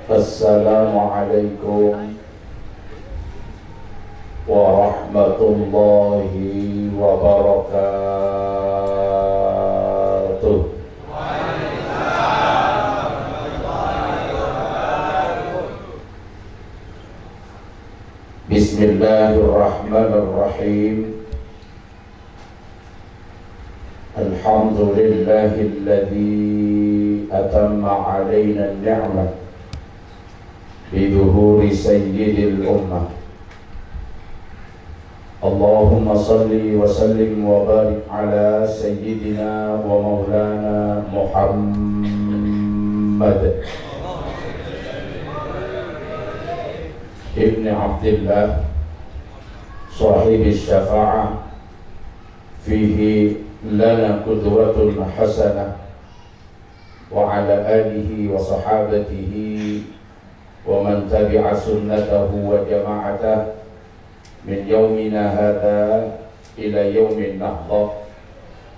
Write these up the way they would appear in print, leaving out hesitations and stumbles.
Assalamualaikum warahmatullahi wabarakatuh. Bismillahirrahmanirrahim. Alhamdulillahilladzi atamma alaina an-ni'mah biduhuri sayyidil ummah. Allahumma salli wa sallim wa barik ala sayyidina wa maulana Muhammad ibn Abdillah sahibi syafa'ah fihi lana qudwatun hasanah wa ala alihi wa sahabatihi wa man tabi'a sunnatahu wa jama'atah min yaumina hadha ila yaumin nahdah.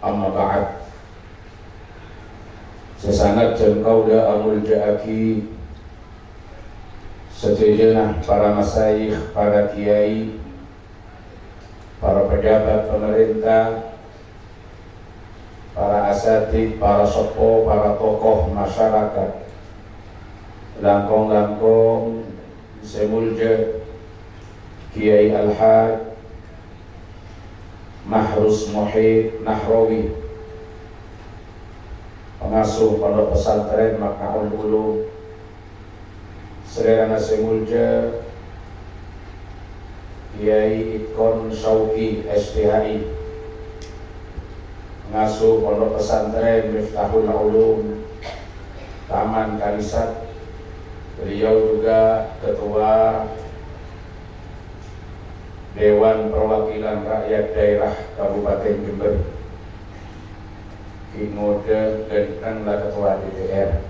Amma ba'd. Sesangat jengkauda amul ja'aki setujulah para masyayikh, para kiai, para pejabat pemerintah, para asatid, para sopo, para tokoh masyarakat, langkong-langkong semulja Kiai Al-Haj Mahrus Muhid Nahrawi, pengasuh pondok pesantren Maknaul Ulum, Sederhana semulja Kiai Ikon Syauqi STHI, pengasuh pondok pesantren Miftahul Ulum Taman Kalisat. Beliau juga ketua Dewan Perwakilan Rakyat Daerah Kabupaten Jember, Kingode dan ketua DPR.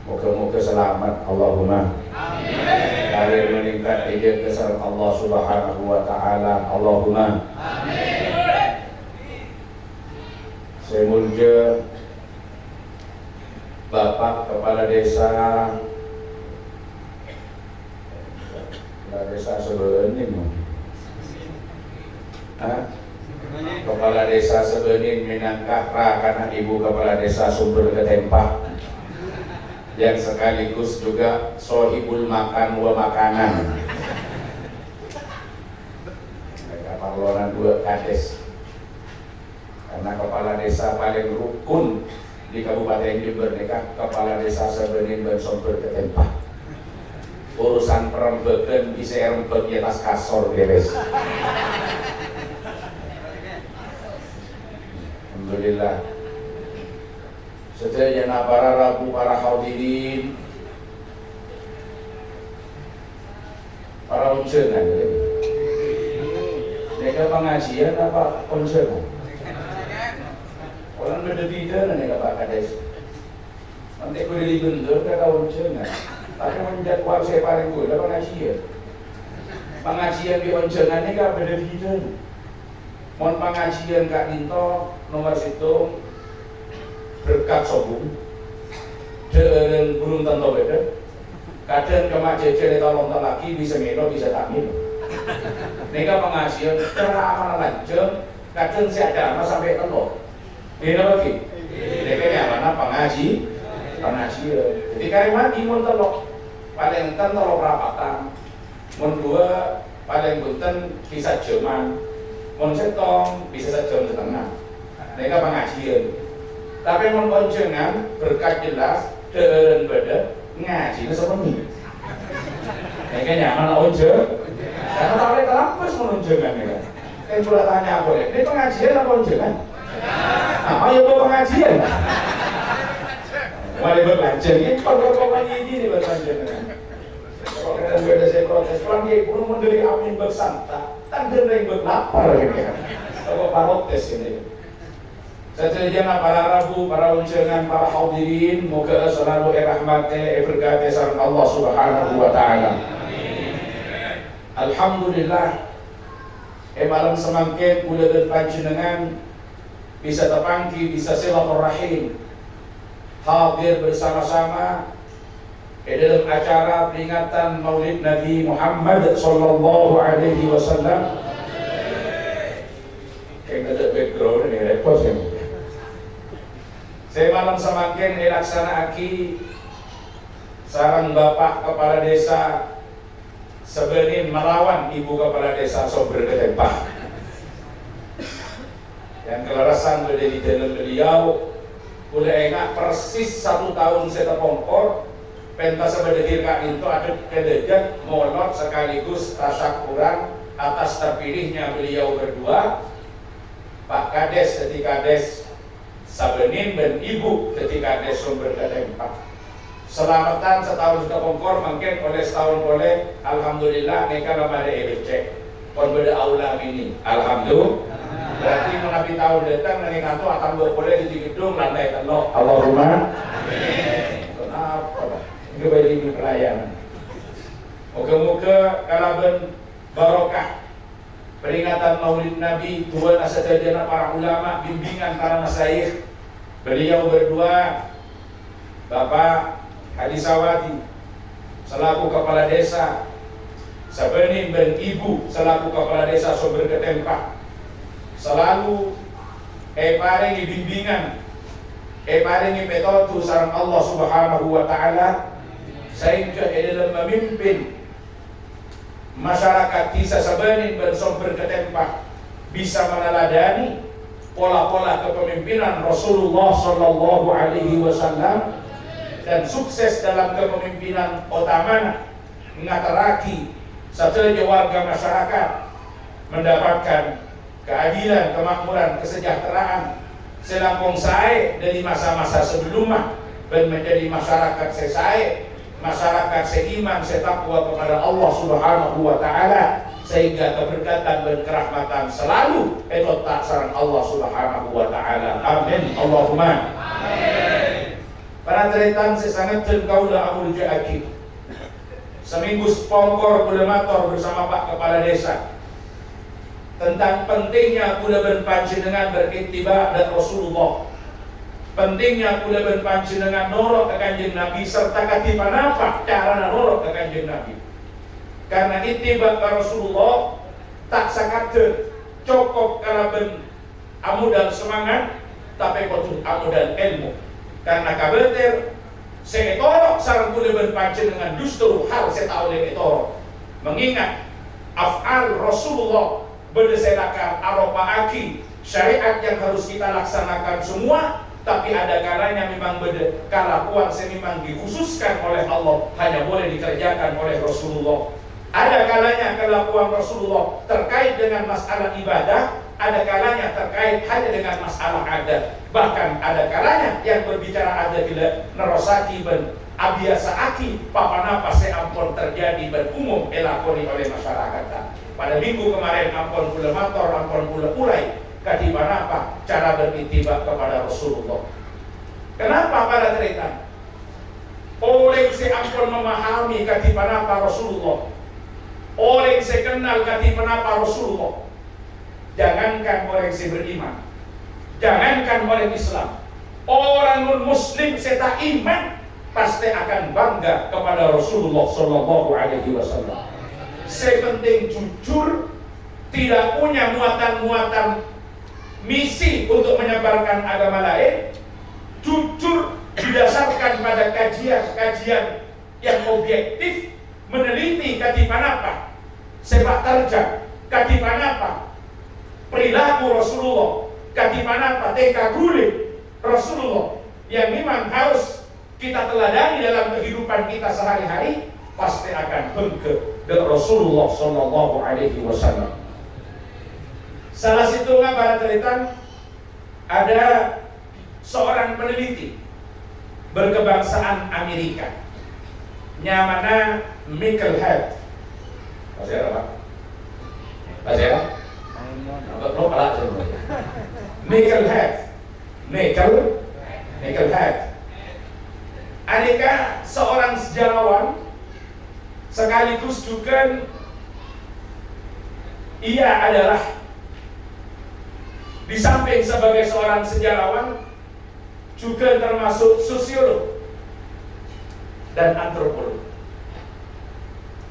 Moga-moga selamat, Allahumma amin. Karir meningkat ijab besar Allah Subhanahu wa taala, Allahumma amin. Semulja Bapak Kepala Desa Sebening, Kepala Desa Sebening Minangkara, karena Ibu Kepala Desa Sumber Ketempah, yang sekaligus juga sohibul makan wa makanan. Mereka parlonan dua kades, karena Kepala Desa paling rukun di Kabupaten Jember nikah Kepala Desa Sebening dan Sumber Ketempah. Urusan perempuan bisa rempet di atas kasor beres. Alhamdulillah. Sedaya para rabu, para hadirin, para uncengan. Mereka pengajian apa uncengan? Orang beda-beda mereka Pak Kades. Nanti aku dibentur ke uncengan. Tapi menjadwal saya paling gula pengajian. Pengajian di oncengan ini gak beda-beda. Mohon pengajian Kak Dinto nomor situ berkat sobung dan belum tentu beda. Kadang kemak jejer itu lontar lagi bisa ngino bisa takmil. Nega pengajian ceramah lanjut. Kadang saya ada sampai tentu. Ini lagi. Nega mana pengajian. Ketika mati mun telok paling enten telok rapatan, mun dua paling bunten bisa jaman, mun setong bisa sejam setengah. Mereka pengajian. Tapi mun konjengan berkat jelas dan beda ngaji itu sepenuhnya. Mereka nyaman onjen, karena tak boleh terlampus menunjukkan mereka. Kan pula tanya boleh, ini pengajian apa onjengan? Apa ya pengajian? Mari berbelajar ini, pokok-pokoknya ini berbelajar. Kalau kita beda saya protes, orang dia pun mendiri amin bersanta, tanda yang berlapar gitu. Kalau protes ini. Sejajar para rabu, para uncengan, para hadirin, moga selalu rahmati, berkati sareng Allah Subhanahu wa taala. Alhamdulillah. Malam semangkin kula dan panjenengan bisa terpangki, bisa silaturahim, hadir bersama-sama dalam acara peringatan Maulid Nabi Muhammad sallallahu alaihi wasallam. Kayak ada background ini repot saya. Saya malam semakin dilaksanakan sarang Bapak Kepala Desa Sebenin melawan Ibu Kepala Desa Sober Ketempah. Yang kelarasan boleh di dalam beliau boleh enak persis 1 tahun saya terpongkor pentas sebedir kak itu ada kedejat molot sekaligus rasa kurang atas terpilihnya beliau berdua, Pak Kades ketika Kades Sabenin dan Ibu ketika Kades Sumber Ketempah. Selamatan setahun sudah pongkor mungkin oleh setahun boleh alhamdulillah mereka lemari ebecek kon beda aula ini alhamdulillah. Berarti menapi tahun datang nanti kantor akan boleh di gedung lantai telok Allahumma amin. Kenapa Pak? Ini bagi pelayanan. Moga-moga kalaben barokah peringatan Maulid Nabi tuan asatujana para ulama bimbingan para masyayikh beliau berdua Bapak Haji Sawati selaku kepala desa Sabenin dan Ibu selaku kepala desa Sumber Ketempah selalu paringi bimbingan paringi petotu sareng Allah Subhanahu wa taala sehingga dalam memimpin masyarakat desa Sabenin dan Sumber Ketempah bisa meneladani pola-pola kepemimpinan Rasulullah sallallahu alaihi wasallam dan sukses dalam kepemimpinan utama mengataraki satunya warga masyarakat mendapatkan keadilan, kemakmuran, kesejahteraan selangkung sae dari masa-masa sebelumnya dan menjadi masyarakat sesae, masyarakat seiman, setakwa kepada Allah Subhanahu wa taala sehingga keberkatan dan kerahmatan selalu tak sareng Allah Subhanahu wa taala. Amin. Allahumma amin. Para tretan sesangat kaula amul jaaki. Seminggu spongkor kulemator bersama Pak Kepala Desa tentang pentingnya kula berpanjenengan beriktiba dan Rasulullah, pentingnya kula berpanjenengan norok ke Kanjeng Nabi serta katipanapa cara norok ke Kanjeng Nabi. Karena ittiba ke Rasulullah tak sakate cukup kalaben amudan semangat tapi kudu amudan ilmu. Karena kabeter seetorok sareng kula berpanjenengan justru hal seta oleh etorok mengingat af'al Rasulullah berdasarkan aropaaki syariat yang harus kita laksanakan semua, tapi ada kalanya memang kelakuan memang dikhususkan oleh Allah hanya boleh dikerjakan oleh Rasulullah. Ada kalanya kelakuan Rasulullah terkait dengan masalah ibadah, ada kalanya terkait hanya dengan masalah adat, bahkan ada kalanya yang berbicara adat bila nerosaki ben abiasa aki papanapa seampun terjadi ben umum elakoni oleh masyarakat. Pada minggu kemarin ampun pula mator, ampun pula ulai katipanapa cara beritiba kepada Rasulullah. Kenapa pada cerita? Oleh seampun memahami katipanapa Rasulullah, oleh sekenal katipanapa Rasulullah. Jangankan orang yang beriman, jangankan orang Islam, orang non-Muslim serta iman pasti akan bangga kepada Rasulullah Sallallahu Alaihi Wasallam. Sepenting jujur, tidak punya muatan-muatan misi untuk menyebarkan agama lain, jujur didasarkan pada kajian-kajian yang objektif, meneliti katipanapa sepak terjang, katipanapa perilaku Rasulullah, katipanapa teka guling Rasulullah yang memang harus kita teladani dalam kehidupan kita sehari-hari, pasti akan bangga dengan Rasulullah Sallallahu Alaihi Wasallam. Salah satunya para cerita ada seorang peneliti berkebangsaan Amerika, nyamana Michael Hart. Masih ada Pak? Masih ada? Lo kalah semua. Michael Hart, Michael Hart. Aneka seorang sejarawan sekaligus juga ia adalah di samping sebagai seorang sejarawan juga termasuk sosiolog. dan antropologi.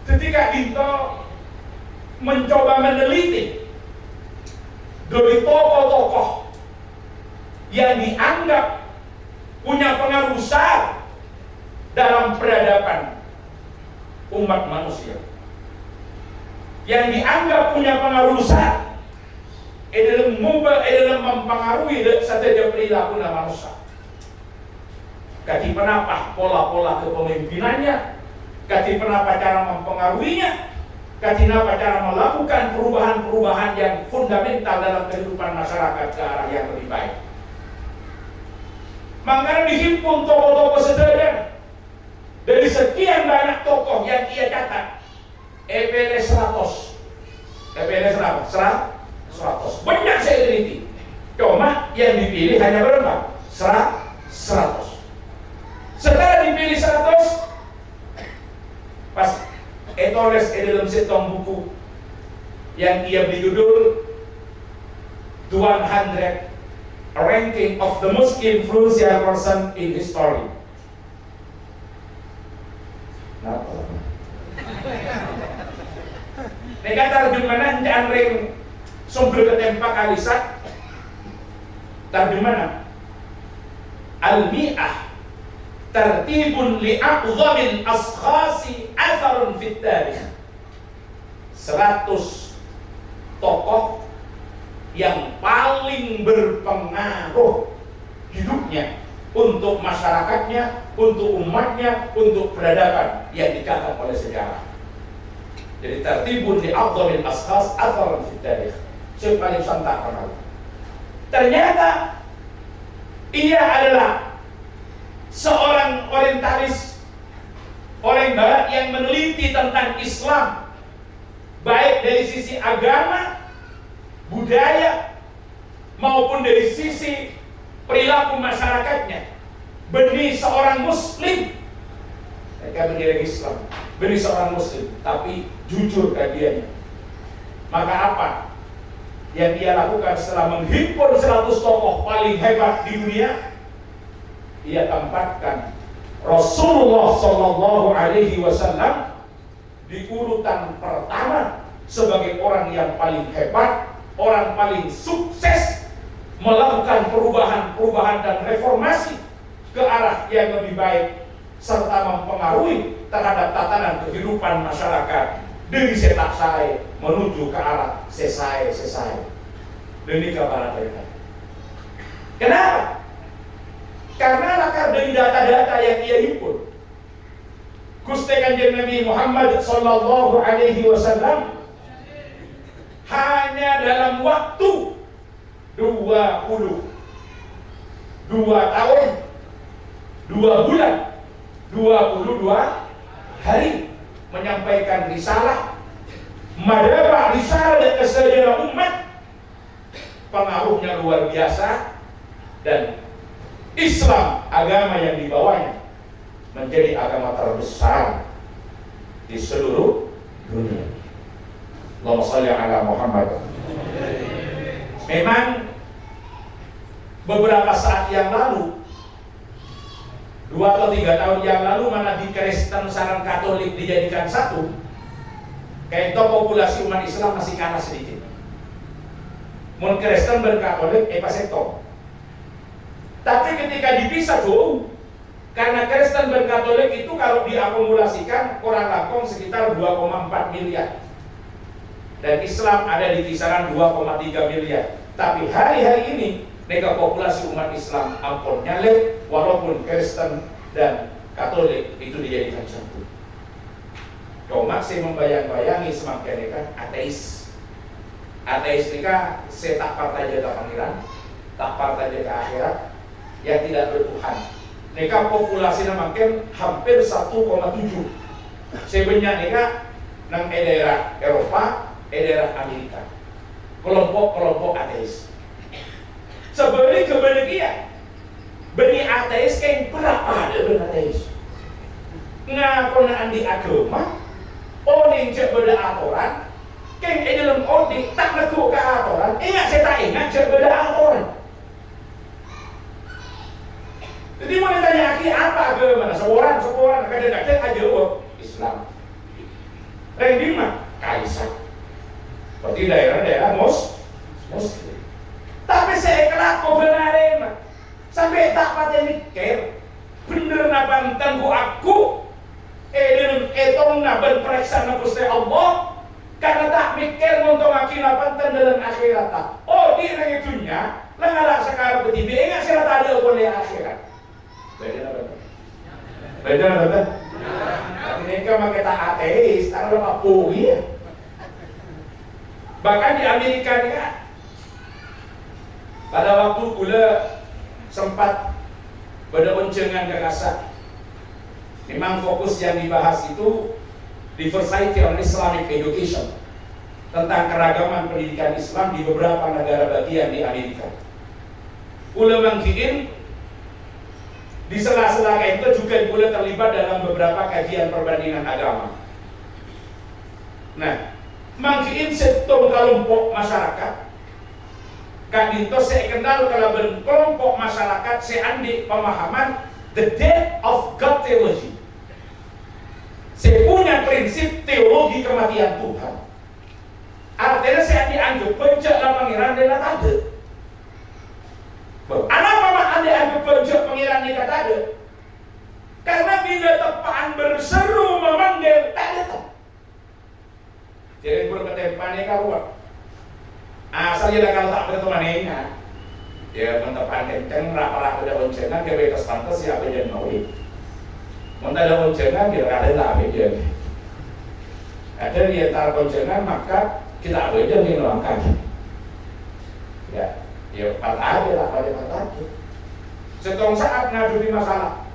Ketika Dito mencoba meneliti dari tokoh-tokoh yang dianggap punya pengaruh besar dalam peradaban umat manusia, yang dianggap punya pengaruh besar dalam mempengaruhi setiap perilaku manusia. Kati penapa pola-pola kepemimpinannya, kati penapa cara mempengaruhinya, kati penapa cara melakukan perubahan-perubahan yang fundamental dalam kehidupan masyarakat ke arah yang lebih baik. Makanya dihimpun tokoh-tokoh sederhana dari sekian banyak tokoh yang ia catat. EPL 100. EPL berapa? 100. Banyak saya teliti. Cuma yang dipilih hanya berapa? 100. Setelah dipilih 100, pas tulis dalam setong buku yang ia beri judul 200 Ranking of the Most Influential Person in History. Nega tarjumanan janring sumber ketempak alisat tarjumanan al-mi'ah tertibun li'aqdhamil askhasi atharun fit tarikh. 100 tokoh yang paling berpengaruh hidupnya untuk masyarakatnya, untuk umatnya, untuk peradaban yang dicatat oleh sejarah. Jadi tertibun li'aqdhamil askhas atharun fit tarikh. Yang paling santai kenal. Ternyata ia adalah seorang orientalis, orang barat yang meneliti tentang Islam, baik dari sisi agama, budaya, maupun dari sisi perilaku masyarakatnya. Benih seorang muslim, mereka bendera Islam, benih seorang muslim, tapi jujur kajiannya. Maka apa yang dia lakukan setelah menghimpun 100 tokoh paling hebat di dunia? Ia tempatkan Rasulullah Shallallahu Alaihi Wasallam di urutan pertama sebagai orang yang paling hebat, orang paling sukses melakukan perubahan-perubahan dan reformasi ke arah yang lebih baik, serta mempengaruhi terhadap tatanan kehidupan masyarakat dari setak saya menuju ke arah sesai. Demi kabar mereka. Kenapa? Karena lakar dari data-data yang ia himpun, Gusti Kanjeng Nabi Muhammad Sallallahu Alaihi Wasallam hanya dalam waktu 22 tahun 2 bulan 22 hari menyampaikan risalah, madaba risalah dan kesejahteraan umat. Pengaruhnya luar biasa, dan Islam, agama yang dibawanya, menjadi agama terbesar di seluruh dunia. Allahumma shalli ala Muhammad. Memang beberapa saat yang lalu, 2 atau 3 tahun yang lalu, mana di Kristen saran Katolik dijadikan satu, kayak itu populasi umat Islam masih kalah sedikit. Mun Kristen berkatolik paseto. Tapi ketika dipisah tuh, karena Kristen dan Katolik itu kalau diakumulasikan kurang langkung sekitar 2,4 miliar. Dan Islam ada di kisaran 2,3 miliar. Tapi hari-hari ini nega populasi umat Islam ampun nyalek, walaupun Kristen dan Katolik itu dijadikan satu. Cuma saya membayang-bayangi semakin kan ateis. Ateis mereka saya tak partai jaga pangeran, tak partai jaga akhirat, yang tidak bertuhan. Mereka populasinya makin hampir 1,7. Sebenarnya mereka nang daerah Eropa, daerah Amerika. Kelompok-kelompok ateis. Sebenarnya kebenaran benih ateis kayak berapa ada benih ateis? Ngaku di agama, orang cek beda aturan, kayak dalam orang tak ngaku ke aturan. Ingat saya tak ingat cek beda aturan. Jadi mau ditanya apa agama? Seorang kadang-kadang aja Islam. Yang di mana? Kaisar. Berarti daerah-daerah Muslim. Tapi saya kelak kebenaran sampai tak pada mikir bener napa tangguh aku dan etong naban periksa na Gusti Allah karena tak mikir untuk makin apa dalam akhirat tak. Oh di nang itunya langalah sekarang betibi enggak sila ada boleh akhirat. Beda apa? Ini kan kita ateis, tak ada apa ya. Bahkan di Amerika dia pada waktu pula sempat berboncengan kekasar. Memang fokus yang dibahas itu Diversity on Islamic Education, tentang keragaman pendidikan Islam di beberapa negara bagian di Amerika. Ulama mungkin di sela-sela itu juga boleh terlibat dalam beberapa kajian perbandingan agama. Nah, mungkin satu kelompok masyarakat Kak Dinto saya kenal kalau berkelompok masyarakat saya ambil pemahaman the death of God theology. Saya punya prinsip teologi kematian Tuhan. Artinya saya dianggap pencet dan pangeran dan ada. Kenapa anda anggap pencet pangeran dan ada? Karena bila tepaan berseru memanggil tak datang. Jadi berketempannya karuan. Asal dia kalau tak bertemannya, dia mentepan kenceng, rapa-rapa ada boncengan, dia bekas pantas siapa yang mau ini. Mentah ada boncengan, dia ada lah dia. Ada di antara boncengan, maka kita aja yang melangkah. Ya, dia patah aja lah, pada patah aja. Setong saat ngadepi masalah.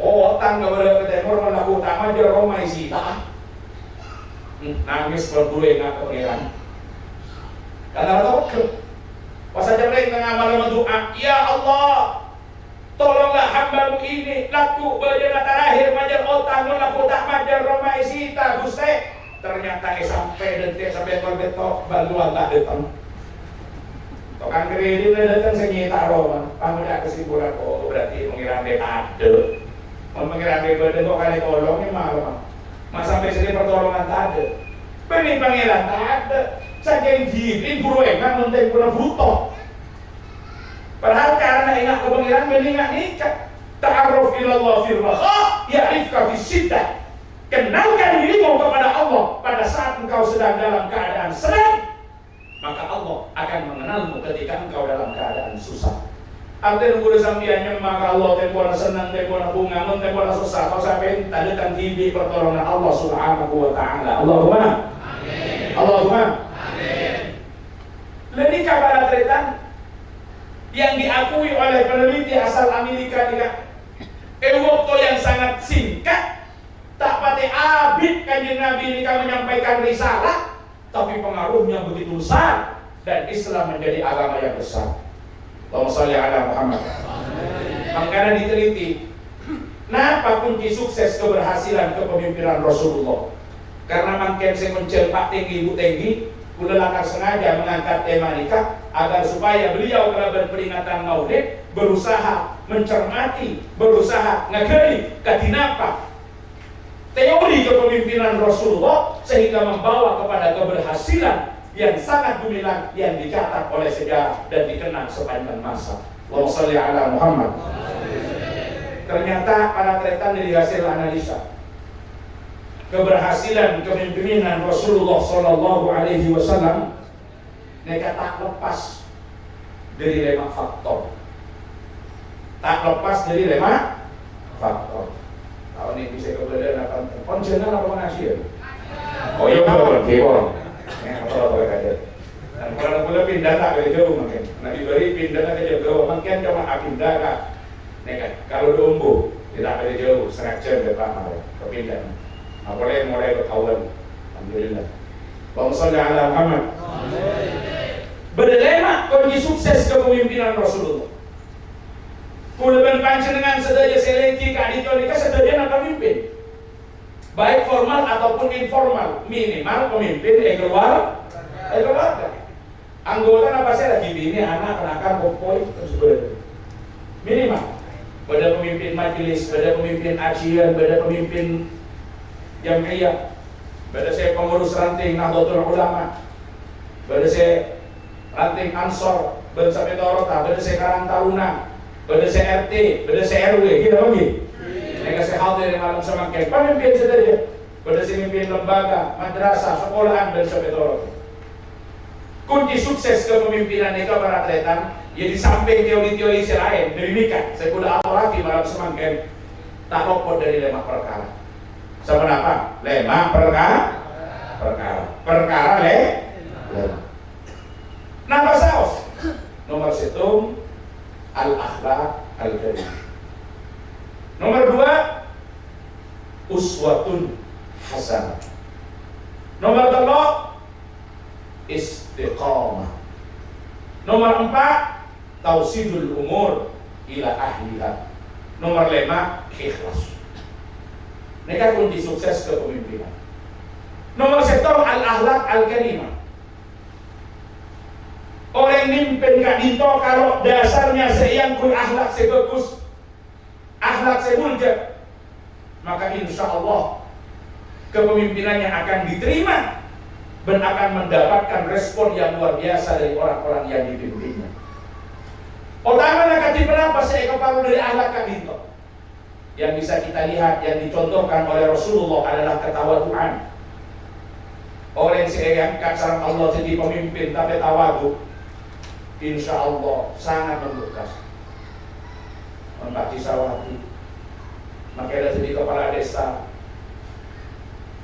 Oh, tangga ke timur, melakukan utama, dia Roma isi tak. Nangis berdua yang ke pengiran. Karena tawakkul. Pas aja mereka ngamal doa, ya Allah, tolonglah hambamu ini laku bajana terakhir majar otak laku tak majar Roma isita Gusti. Ternyata sampai detik sampai kolbetok bantuan tak datang. Tokan kredit datang senyita Roma. Pamuda kesimpulan oh berarti pengiran dia ada. Pengiran dia badan kok kali tolong ini malam. Mas sampai sini pertolongan tak ada. Benih pangeran tak ada. Saking jirin guru enggak menteng pura butuh. Padahal karena ingat ke pengiran beningat nikah. Ta'aruf ilallah fil raha ya'rifka fis syiddah. Kenalkan dirimu kepada Allah pada saat engkau sedang dalam keadaan senang, maka Allah akan mengenalmu ketika engkau dalam keadaan susah. Artinya guru sambiannya maka Allah tempoh senang, tempoh bunga, tempoh susah. Kau sampai tadi kan tibi pertolongan Allah Subhanahu wa taala. Allahumma amin. Allahumma lebih kabar tretan yang diakui oleh peneliti asal Amerika juga waktu yang sangat singkat tak pati abid kanjeng Nabi ini menyampaikan risalah tapi pengaruhnya begitu besar dan Islam menjadi agama yang besar. Allahumma shalli ala Muhammad. Makanya diteliti kenapa kunci sukses keberhasilan kepemimpinan Rasulullah, karena makin saya mencel Pak Tinggi Bu Tinggi udah akan sengaja mengangkat tema nikah agar supaya beliau kalau berperingatan Maulid berusaha mencermati, berusaha ngegali katinapa teori kepemimpinan Rasulullah sehingga membawa kepada keberhasilan yang sangat gemilang yang dicatat oleh sejarah dan dikenang sepanjang masa. Allahumma shalli ala Muhammad. Ternyata para tretan dari hasil analisa keberhasilan kepemimpinan Rasulullah Sallallahu Alaihi Wasallam mereka tak lepas dari 5 faktor. Tak lepas dari 5 faktor. Tahun ini bisa keberadaan apa? Konsenan apa pengajian? Oh iya betul, kebor. Apa kajian? Dan kalau boleh pindah tak ke jauh mungkin. Nabi beri pindah ke jauh, mungkin cuma pindah kak. Nih kalau dombo tidak ke jauh, sengaja depan malah kepindah. Apalagi mulai berkawan. Alhamdulillah. Allahumma shalli ala Muhammad. Berlema kunci sukses kepemimpinan Rasulullah. Kulaban panjenengan sedaya seleki kadito nikah sedaya nak pemimpin. Baik formal ataupun informal, minimal pemimpin keluarga. Anggota apa sih lagi bini, anak, kenakan, kompoi, sebenarnya. Minimal. pada pemimpin majelis, pada pemimpin ajian, pada pemimpin jamiah, pada saya pengurus ranting Nahdlatul Ulama, pada saya ranting Ansor, pada saya Torota, pada saya Karang Taruna, pada saya RT, pada saya RW, gitu lagi. Mereka saya hadir malam semakin pemimpin saja, pada saya pemimpin lembaga, madrasah, sekolahan dan sampai Torota. Kunci sukses kepemimpinan itu para atletan, ya di samping teori-teori lain, dari nikah, saya kuda aturati malam semakin tak lopot dari lemah perkara. Sama apa? Lemah perkara lemah. Napa saos? Nomor 1 al-akhlaq al-karimah. Nomor 2 uswatun hasanah. Nomor 3 istiqamah. Nomor 4 tausidul umur ila ahliha. Nomor 5 ikhlas. Ini kan kunci sukses kepemimpinan. Nomor 1 al-akhlaq al-karimah. Orang mimpin gak dito kalau dasarnya seyangkul akhlak sebagus, akhlak sebulja, maka insya Allah kepemimpinannya akan diterima dan akan mendapatkan respon yang luar biasa dari orang-orang yang dipimpinnya. Pertama nak kenapa saya kepala dari akhlak kak dito? Yang bisa kita lihat yang dicontohkan oleh Rasulullah adalah ketawaduan. Orang yang saya angkat sarang Allah jadi pemimpin tapi tawadu, insya Allah sangat membekas. Mbak Cisawati, makanya jadi kepala desa.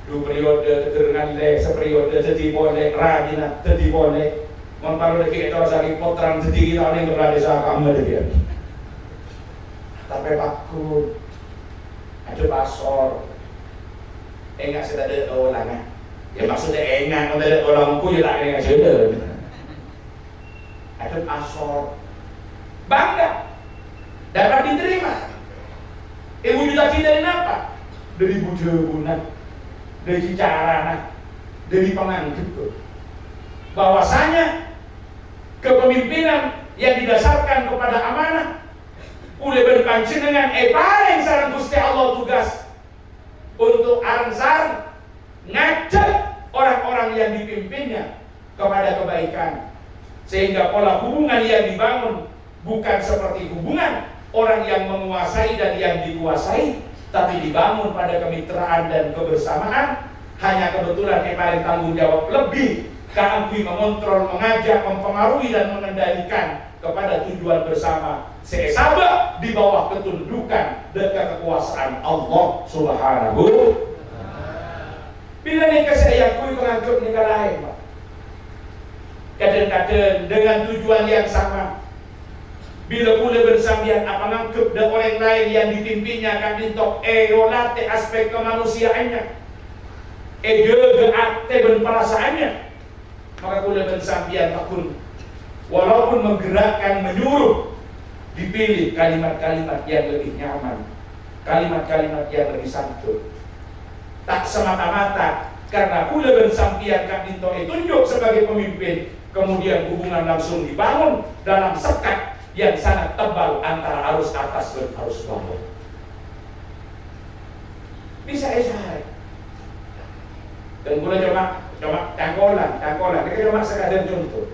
2 periode dengan seperiode jadi boleh rajin jadi boleh. Mempalu lagi itu sari potran jadi kita ini kepala desa kamu dia. Tapi pakun, ada pasor, enggak sudah ada ulangan. Ya maksudnya enggak kalau ada ulangku ya tak enggak sudah. Ada asor, bangga, dapat diterima. Wujud dari apa? Dari bujunan, dari carana, dari penganggap. Bahwasanya kepemimpinan yang didasarkan kepada amanah, boleh berpancingan paling sarang Gusti Allah tugas untuk ansar ngajak orang-orang yang dipimpinnya kepada kebaikan. Sehingga pola hubungan yang dibangun bukan seperti hubungan orang yang menguasai dan yang dikuasai, tapi dibangun pada kemitraan dan kebersamaan. Hanya kebetulan yang paling tanggung jawab lebih keangkui mengontrol, mengajak, mempengaruhi dan mengendalikan kepada tujuan bersama seesabah di bawah ketundukan dan kekuasaan Allah Subhanahu. Bila nikah saya akui menganggap nikah lain, Pak. Kadang-kadang dengan tujuan yang sama. Bila boleh bersambian apa nangkep dan orang lain yang dipimpinnya akan dintok olate aspek kemanusiaannya, geate dan perasaannya, maka boleh bersambian takun walaupun menggerakkan, menyuruh, dipilih kalimat-kalimat yang lebih nyaman, kalimat-kalimat yang lebih santun. Tak semata-mata karena boleh bersambian Kak Dinto tunjuk sebagai pemimpin, kemudian hubungan langsung dibangun dalam sekat yang sangat tebal antara arus atas dan arus bawah. Bisa esai. Dan boleh coba tangkolan. Kita cuma sekadar contoh.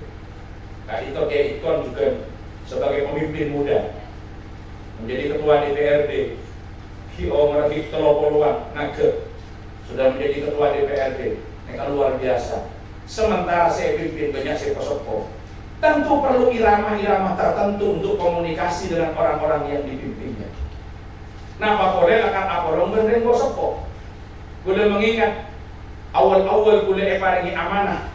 Kak Dinto kayak ikon juga sebagai pemimpin muda, menjadi ketua DPRD. Meragi telopoluan nage sudah menjadi ketua DPRD. Mereka luar biasa. Sementara saya pimpin banyak saya pesopo. Tentu perlu irama-irama tertentu untuk komunikasi dengan orang-orang yang dipimpinnya. Nah, Pak Polel akan apolong benereng sepo. Boleh mengingat awal-awal boleh paringi amanah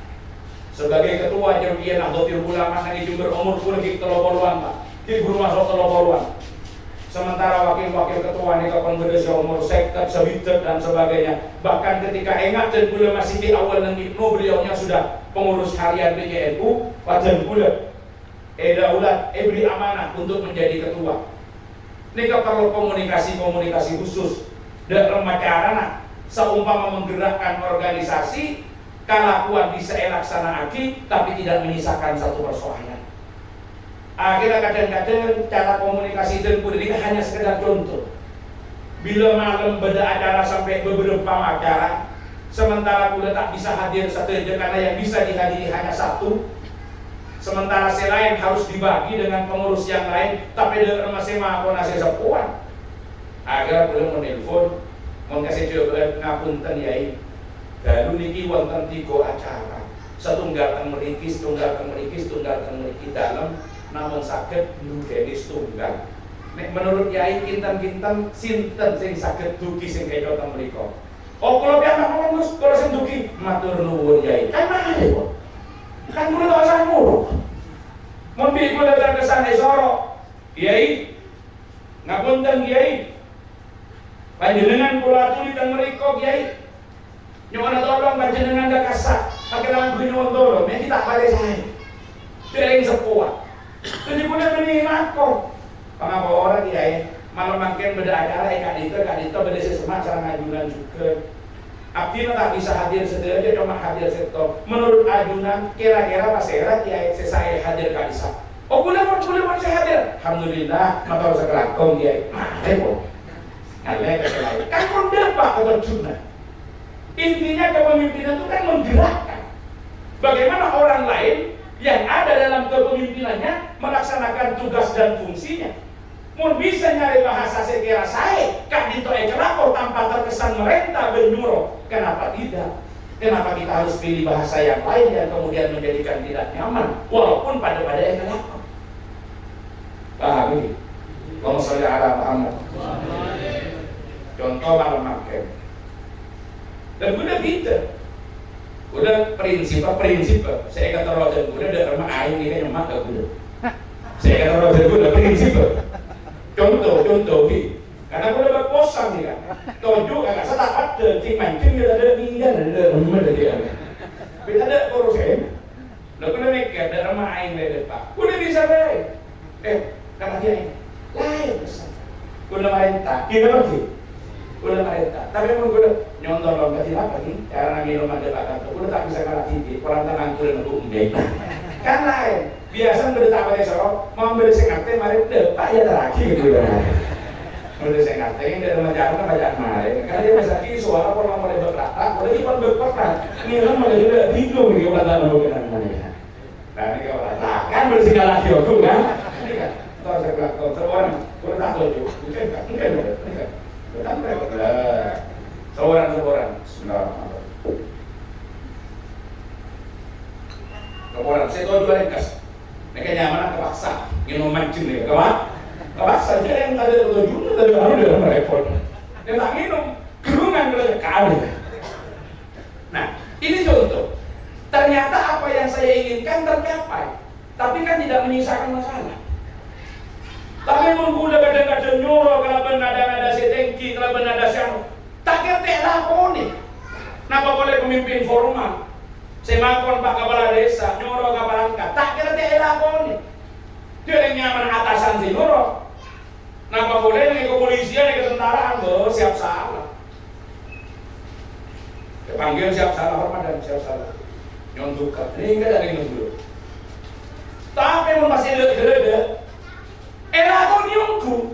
sebagai ketua Jamiah Nahdlatul Ulama yang Jember umur pun kita telopoluan Pak. Kita guru masuk telopoluan. Sementara wakil-wakil ketua ini kapan berdesa umur sektor, sebitet dan sebagainya. Bahkan ketika enggak dan pula masih di awal dan ibnu beliaunya sudah pengurus harian PGNU, wajan pula daulat beri amanah untuk menjadi ketua. Ini perlu komunikasi khusus dan remaja seumpama menggerakkan organisasi kalakuan bisa elaksanakan tapi tidak menyisakan satu persoalan. Akhirnya kadang-kadang cara komunikasi dan ini hanya sekedar contoh. Bila malam beda acara sampai beberapa acara, sementara kuda tak bisa hadir satu aja karena yang bisa dihadiri hanya satu. Sementara si lain harus dibagi dengan pengurus yang lain, tapi dengan masih maha nasi sepuan. Agar belum menelpon, mau kasih jawaban ngapunten yai. Galu niki wonten 3 acara. Setunggal mriki, setunggal mriki, setunggal mriki dalam namun saged nduweni setunggal. Nek menurut yai kinten-kinten sinten sing saged dugi sing kaya teng mriku. Oh kula piyambak pengurus, kula sing dugi matur nuwun yai. Kan male kok. Kan kula tak usah ngurus. Mun bi kula terkesan esoro. Yai ngapunten yai. Panjenengan kula aturi teng mriku yai. Nyuwun tolong panjenengan dak kasak. Akhirnya aku nyuwun tolong, nek kita balik saya. Dereng sepuh. Jadi kula meni ngakon. Pangapa orang ya, malam makin beda acara kak dito beda sesemak cara ngajunan juga. Abdi tak bisa hadir sendiri, cuma hadir seto. Menurut ajunan, kira-kira pas era ya saya hadir kak Isa. Oh boleh saya hadir. Alhamdulillah, maka harus kelakon ya. Repot. Alek kesalahan. Kan kondepak keterjuna. Intinya kepemimpinan itu kan menggerakkan. Bagaimana orang lain yang ada dalam kepemimpinannya melaksanakan tugas dan fungsinya. Mun bisa nyari bahasa sekira saya, kak dito kelakor tanpa terkesan merentah benyuro. Kenapa tidak? Kenapa kita harus pilih bahasa yang lain yang kemudian menjadikan tidak nyaman, walaupun pada kelakor? Paham ini? Allahumma sholli ala Muhammad. Contoh malam makan. Dan udah gitu. Udah prinsip, saya kata roda udah ada rumah air ini kan nyemak gak udah. Saya kata roda udah prinsip. Contoh nih, karena udah berposan nih kan. Tojo agak setak ada, cing mancing ada minyak ada rumah ada dia. Bila ada urusan, lo kena mikir ada rumah air dari pak. Udah bisa deh. Kata dia ini, lain besar. Udah main tak, kita lagi. Udah mereka, tapi emang gue nyontor lomba tidak lagi karena minum ada bakar tuh, gue tak bisa kalah tinggi, orang tenang gue nunggu embek. Kan lain, biasa gue tak pakai sorok, mau beli sengate, mari deh, pak ya terakhir gitu ya. Beli sengate ini dari macam apa macam kemarin, karena dia masih lagi suara kalau mau berkata, boleh ipan berkata, ini kan malah juga bingung nih kalau tak mau kenal mana. Nah ini kalau tak kan beli segala kioku kan, ini kan, tahu saya bilang konser orang, gue tak tahu juga, mungkin. Betul lah. Seorang. Seorang. Saya tahu jual ringkas. Mereka nyaman kepaksa. Minum mancing nih, kepaksa. Jadi yang ada tujuan dari baru dia merepot. Dia tak minum, gerungan berarti kali. Nah, ini contoh. Ternyata apa yang saya inginkan tercapai, tapi kan tidak menyisakan masalah. Tapi mun udah kadang-kadang nyuruh kalau benada setengki, kalau benada siang, tak kerti lakoni. Napa boleh pemimpin formal? Semakon Pak Kepala Desa, nyuruh Kepala Angkat, tak kerti lakoni. Dia yang nyaman atasan si nyuruh. Napa boleh nih kepolisian, nih ketentaraan, siap salah. Dipanggil siap salah, hormat dan siap salah. Nyontukan, ini enggak dari dulu. Tapi mun masih ada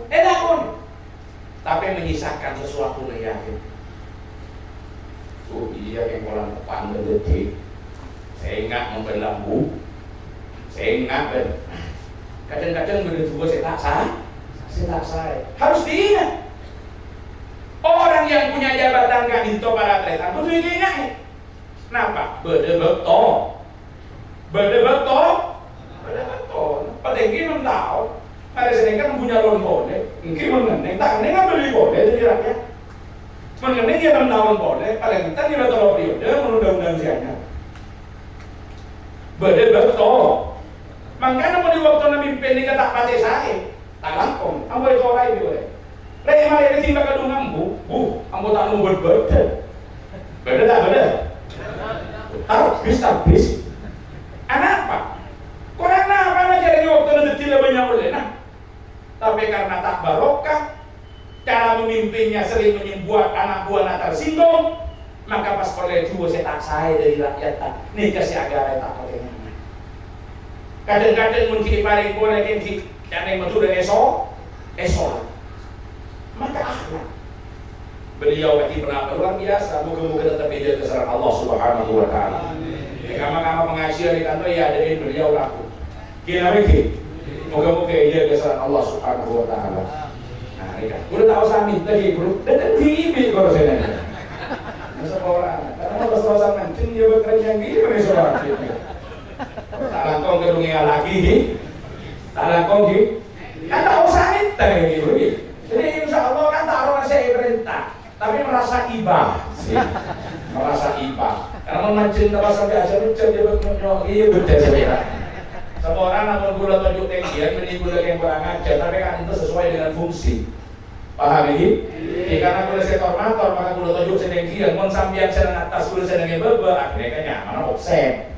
elakon, tapi menyisakan sesuatu yang yakin. Oh iya yang kolam depan detik, saya ingat memperlambu, saya ingat kadang-kadang berdua saya tak saya. Harus diingat. Orang yang punya jabatan kadito para atletan, kudu diingat. Kenapa? Beda betul. Patinggi 6 tahun. Ada sedangkan punya loan boleh, mungkin mengenai, tak mengenai nggak beli boleh itu rakyat. Mengenai dia 6 tahun boleh, paling kita dia terlalu periode menurut undang-undang sianya. Betul. Makanya mau di waktu memimpin ini tak pati saya, tak langkong, ambo itu orang itu. Lagi malah ini tinggal kadung ambo, ambo tak mau berbeda. Beda tak beda? Habis. Kenapa? Kurang apa aja dari waktu nanti tidak banyak oleh nah. Tapi karena tak barokah, cara memimpinnya sering membuat anak buahnya tersinggung, maka pas oleh dua saya tak saya dari rakyat tak, ini kasih agama tak pakai nama. Kadang-kadang mungkin paling boleh kita yang metu dan esok. Maka akhlak. Beliau pernah luar biasa. Moga-moga tetap dia keserah Allah Subhanahu Wa Taala. Kama-kama mengajar di kantor ya dari beliau laku. Kira lagi. Moga-moga dia keserah Allah Subhanahu Wa Taala. Nah, ini udah tahu samit lagi bro. Dan bibi kalau saya nanya. Masa orang. Karena kalau selesai mancing dia bekerja gini soal. Tak langkong ke dunia lagi, tak langkong di, kan tak usah minta gitu. Jadi insya Allah kan tak orang saya perintah, tapi merasa iba, merasa iba. Karena memancing tak sampai aja macam dia bernyok, iya betul saya. Semua orang namun gula tunjuk tinggian, menimbul yang kurang ajar, tapi kan itu sesuai dengan fungsi. Paham ini? Karena gula sektor motor, maka gula tunjuk sedengkian, mon sambian sedang atas gula sedang bebe, akhirnya kan nyaman offset.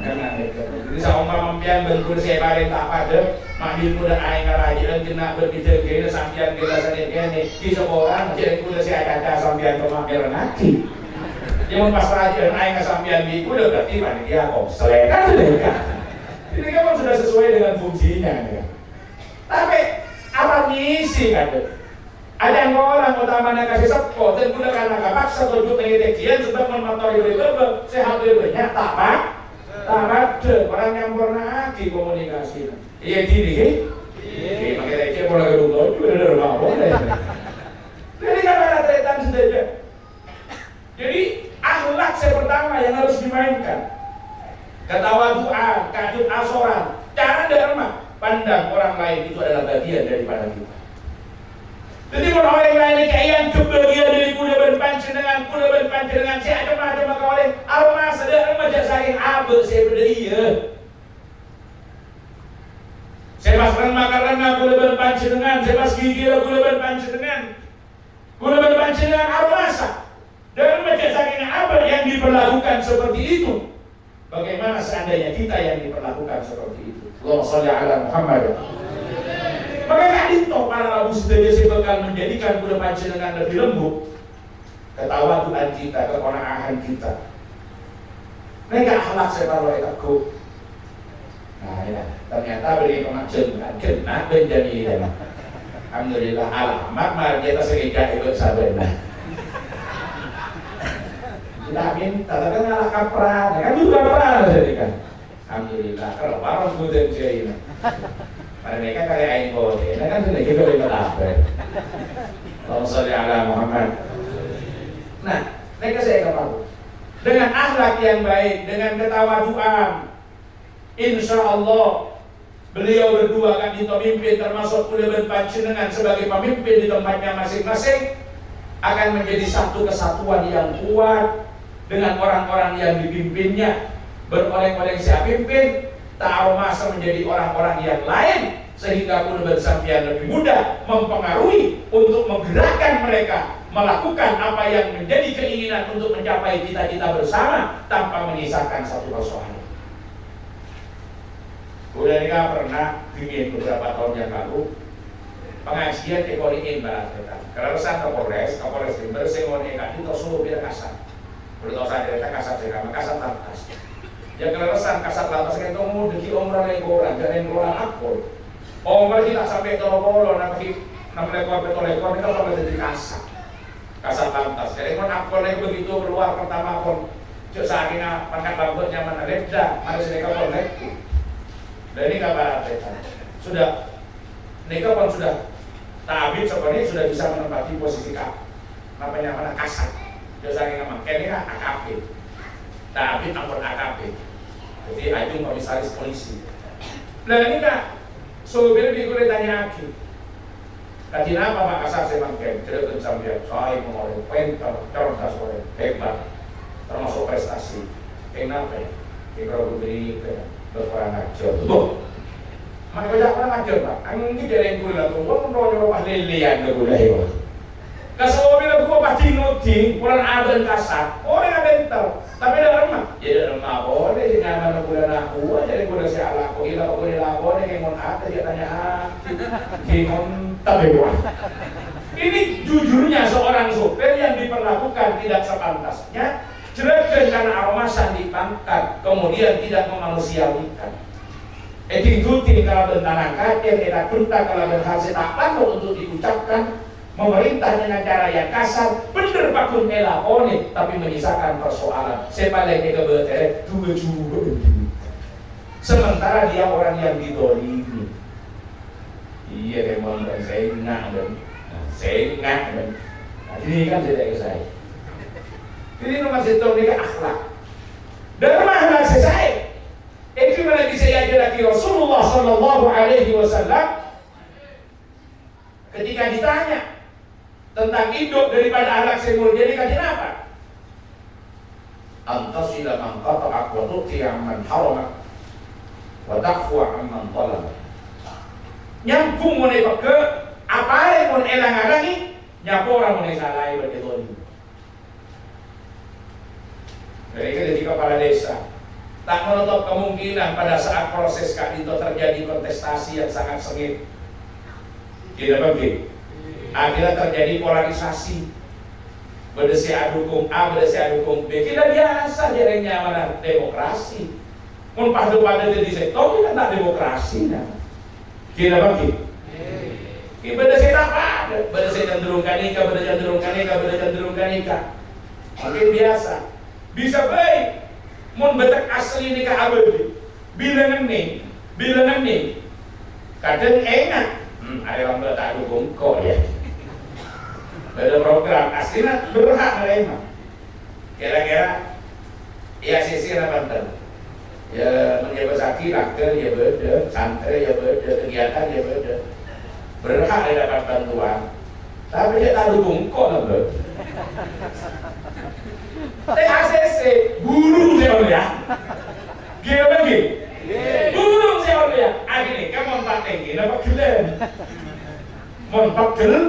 Jadi sama mampian bentur saya paling tak pada makin muda aing ngarajian kena berbicara kena sampian kita sadar kene di seorang jadi kuda saya kata sampian pemameran nanti dia pas rajian aing sampian di kuda berarti panitia komsel kan sudah kan ini kan sudah sesuai dengan fungsinya ya. Tapi apa misi kan ada yang orang utamanya kasih support dan kuda karena kapaksa tujuh pengedekian sudah memotori berita sehat banyak tak pak tak ada orang yang pernah lagi komunikasi. Iya gini, makanya dia pola gedung itu benar nggak boleh. Jadi kan ada tretan saja. Jadi akhlak yang pertama yang harus dimainkan. Ketawaduan, kadut asoran, cara derma pandang orang lain itu adalah bagian daripada kita. Jadi kalau orang lain kayak kebagian dari kuda berpancengan saya ada maka oleh aroma sedang macam saking abe saya berdaya. Saya pas makanan kuda berpancengan, saya pas gigi kuda berpancengan aroma dan macam saking abe yang diperlakukan seperti itu. Bagaimana seandainya kita yang diperlakukan seperti itu? Allahumma shalli ala Muhammad. Maka kan itu para Abu Sudaya bakal menjadikan kuda pancengan lebih lembut. Ketawaduan kita, kekonaahan kita. Mereka akhlak saya taruh aku. Nah ya, ternyata beri pemaksudan kena menjadi alhamdulillah alamat mari kita sengaja ikut sabarna. Tidak minta, tapi ngalah kapran, kan juga kapran jadi kan. Alhamdulillah kalau warung kuda saya ini. Mereka kayak aing boleh, nah kan sudah kita boleh apa? Allahumma shalli ala Muhammad. Nah, mereka saya katakan dengan akhlak yang baik, dengan ketawaduan, insya Allah beliau berdua akan dipimpin termasuk kuda berpancengan sebagai pemimpin di tempatnya masing-masing akan menjadi satu kesatuan yang kuat dengan orang-orang yang dipimpinnya beroleh-oleh siap pimpin. Ta'aruf masa menjadi orang-orang yang lain sehingga kuda bersampian lebih mudah mempengaruhi untuk menggerakkan mereka melakukan apa yang menjadi keinginan untuk mencapai cita-cita bersama tanpa menyisakan satu persoalan. Udah ini pernah ingin beberapa tahun yang lalu pengajian ekoliin bahasa keresan Kapolres Jember sengone kaki tosu biar kasar. Beritahu saya cerita kasar saya kasar lantas. Ya keresan kasar lantas kan tunggu deki omra lekoran dan orang akpol. Omra kita sampai tolong nanti 6 lekor betul lekor kita perlu jadi kasar lantas. Jadi kon akpol itu begitu keluar pertama kon cek sakina pangkat bagus nyaman reda harus lekor lekku. Dan ini kabar sudah nikah pun sudah tabib sebenarnya sudah bisa menempati posisi namanya mana kasar. Biasanya ngomong ini kan AKP. Tabib ampun AKP. Jadi ajung komisaris polisi. Nah ini kak, supir di kulit tanya lagi. Tadi apa Pak Kasar saya mangken? Tidak sampai soal mengoleh pintar, cerdas oleh hebat, termasuk prestasi. Kenapa ya? Kalau begini berperan ajar. Tuh, mana banyak orang ajar Pak. Angin dari yang gula tuh, orang nyuruh lilian ke gula itu. Kasih bilang gua pasti nuding, orang adan kasar, orang yang bentar. Tapi dalam mah, ya dalam mah boleh. Jangan mana gula aku, jadi gula si ala. Kau gila kau gula aku, dia ngon ada dia tanya ngon tapi wah. Ini jujurnya seorang sopir yang diperlakukan tidak sepantasnya. Jelekan karena aromasan dipangkat, kemudian tidak memanusiawikan. Tinggutin kalau tentang kader, enak perintah kalau berhasil tak patut untuk diucapkan. Memerintah dengan cara yang kasar, bener pakun elakone, tapi menyisakan persoalan. Sepalek ke betere, dua. Sementara dia orang yang didolimi. Iya memang saya ingat dan ini kan tidak saya. Ini nomor satu ini akhlak. Dan akhlak saya. Itu lagi saya lagi Rasulullah Sallallahu Alaihi Wasallam ketika ditanya tentang hidup daripada akhlak saya jadi kajian apa? Antasila man qata'ak wa tu'ti amman haramak wa ta'fu amman talab. Nyambung mo na ke apa mo elang-elangi nyapora mo na salai berketon. Jadi kepala desa tak menutup kemungkinan pada saat proses Kak Dito terjadi kontestasi yang sangat sengit. Tidak begitu. Akhirnya terjadi polarisasi. Berdesi adukung A, berdesi adukung B. Tidak biasa jarangnya mana demokrasi. Mun pada di sektor kan tak demokrasi nah. Tidak begitu. Berdesi apa? Berdesi cenderung kanika, berdesi cenderung kanika, berdesi cenderung kanika. Makin biasa. Bisa baik. Mun betek asli nikah abadi bilangan nih kadang enak ada yang tak dukung kok ya ada program aslinya berhak menerima kira-kira ya sisi Banten ya menjabat sakit laker ya beda santri ya beda kegiatan ya beda berhak dapat bantuan tapi dia tak dukung kok lah THCC burung saya ya, gila lagi, burung saya ya. Akhirnya kamu empat tinggi, nampak gelen, empat gelen.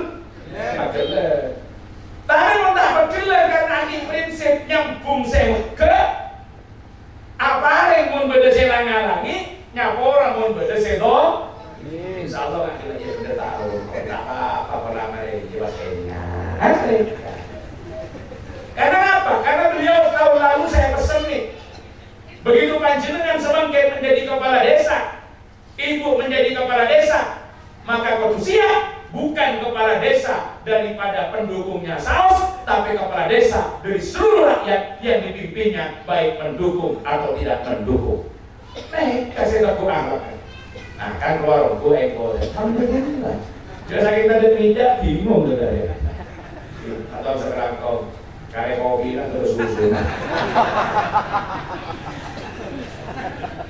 Tapi mau dapat gelen karena ini prinsip nyambung saya ke apa yang mau beda saya ngalangi, nyapa orang mau beda saya dong. Insya Allah akhirnya dia sudah tahu, tak apa pernah mereka jelas enak. Karena apa? Karena beliau tahun lalu saya pesan nih. Begitu panjenengan semangkai menjadi kepala desa, ibu menjadi kepala desa, maka kudu siap bukan kepala desa daripada pendukungnya saus, tapi kepala desa dari seluruh rakyat yang dipimpinnya, baik mendukung atau tidak mendukung. Kasih tahu akhlak. Nah kan keluar gue ekor, alhamdulillah. Biasa kita tidak bingung juga ya. Atau sekarang kau kayak kopi lah terus susun.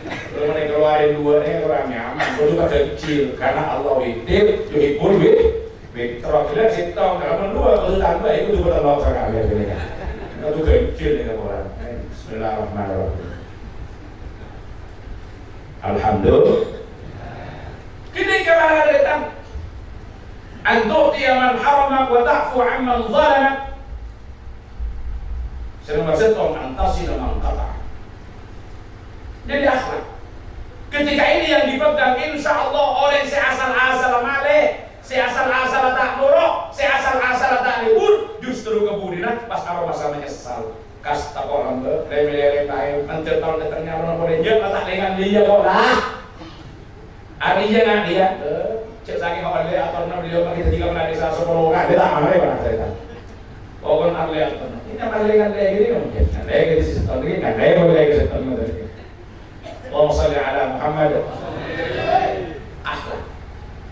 Kalau mereka keluarin dua ini orang nyaman, itu juga kecil karena Allah witip, yuhibul terakhirnya sih tahu kalau dua kalau tambah itu juga terlalu sekali ya. Itu kecil ini orang. Bismillahirrahmanirrahim. Alhamdulillah. Kini kalau datang, antuti man haramak wa ta'fu amman zalamak. Sering bersetong antasi dengan kata. Jadi akhlak. Ketika ini yang dipegang, insya Allah oleh si asal-asal male, si asal-asal tak nuruk, si asal-asal tak libur, justru kemudian pas kalau masa menyesal. Kas tak orang remeh-remeh kain, nanti tahun datangnya orang boleh dia tak dengan dia kau lah. Hari nak dia, cek saking orang dia atau orang dia kita jika pernah desa sepuluhan, dia tak malah pernah cerita. Pokoknya orang dia ini malah gini mungkin, lagi di sistem ini kan, lagi sistem itu. Allahumma shalli ala Muhammad. Akhlak.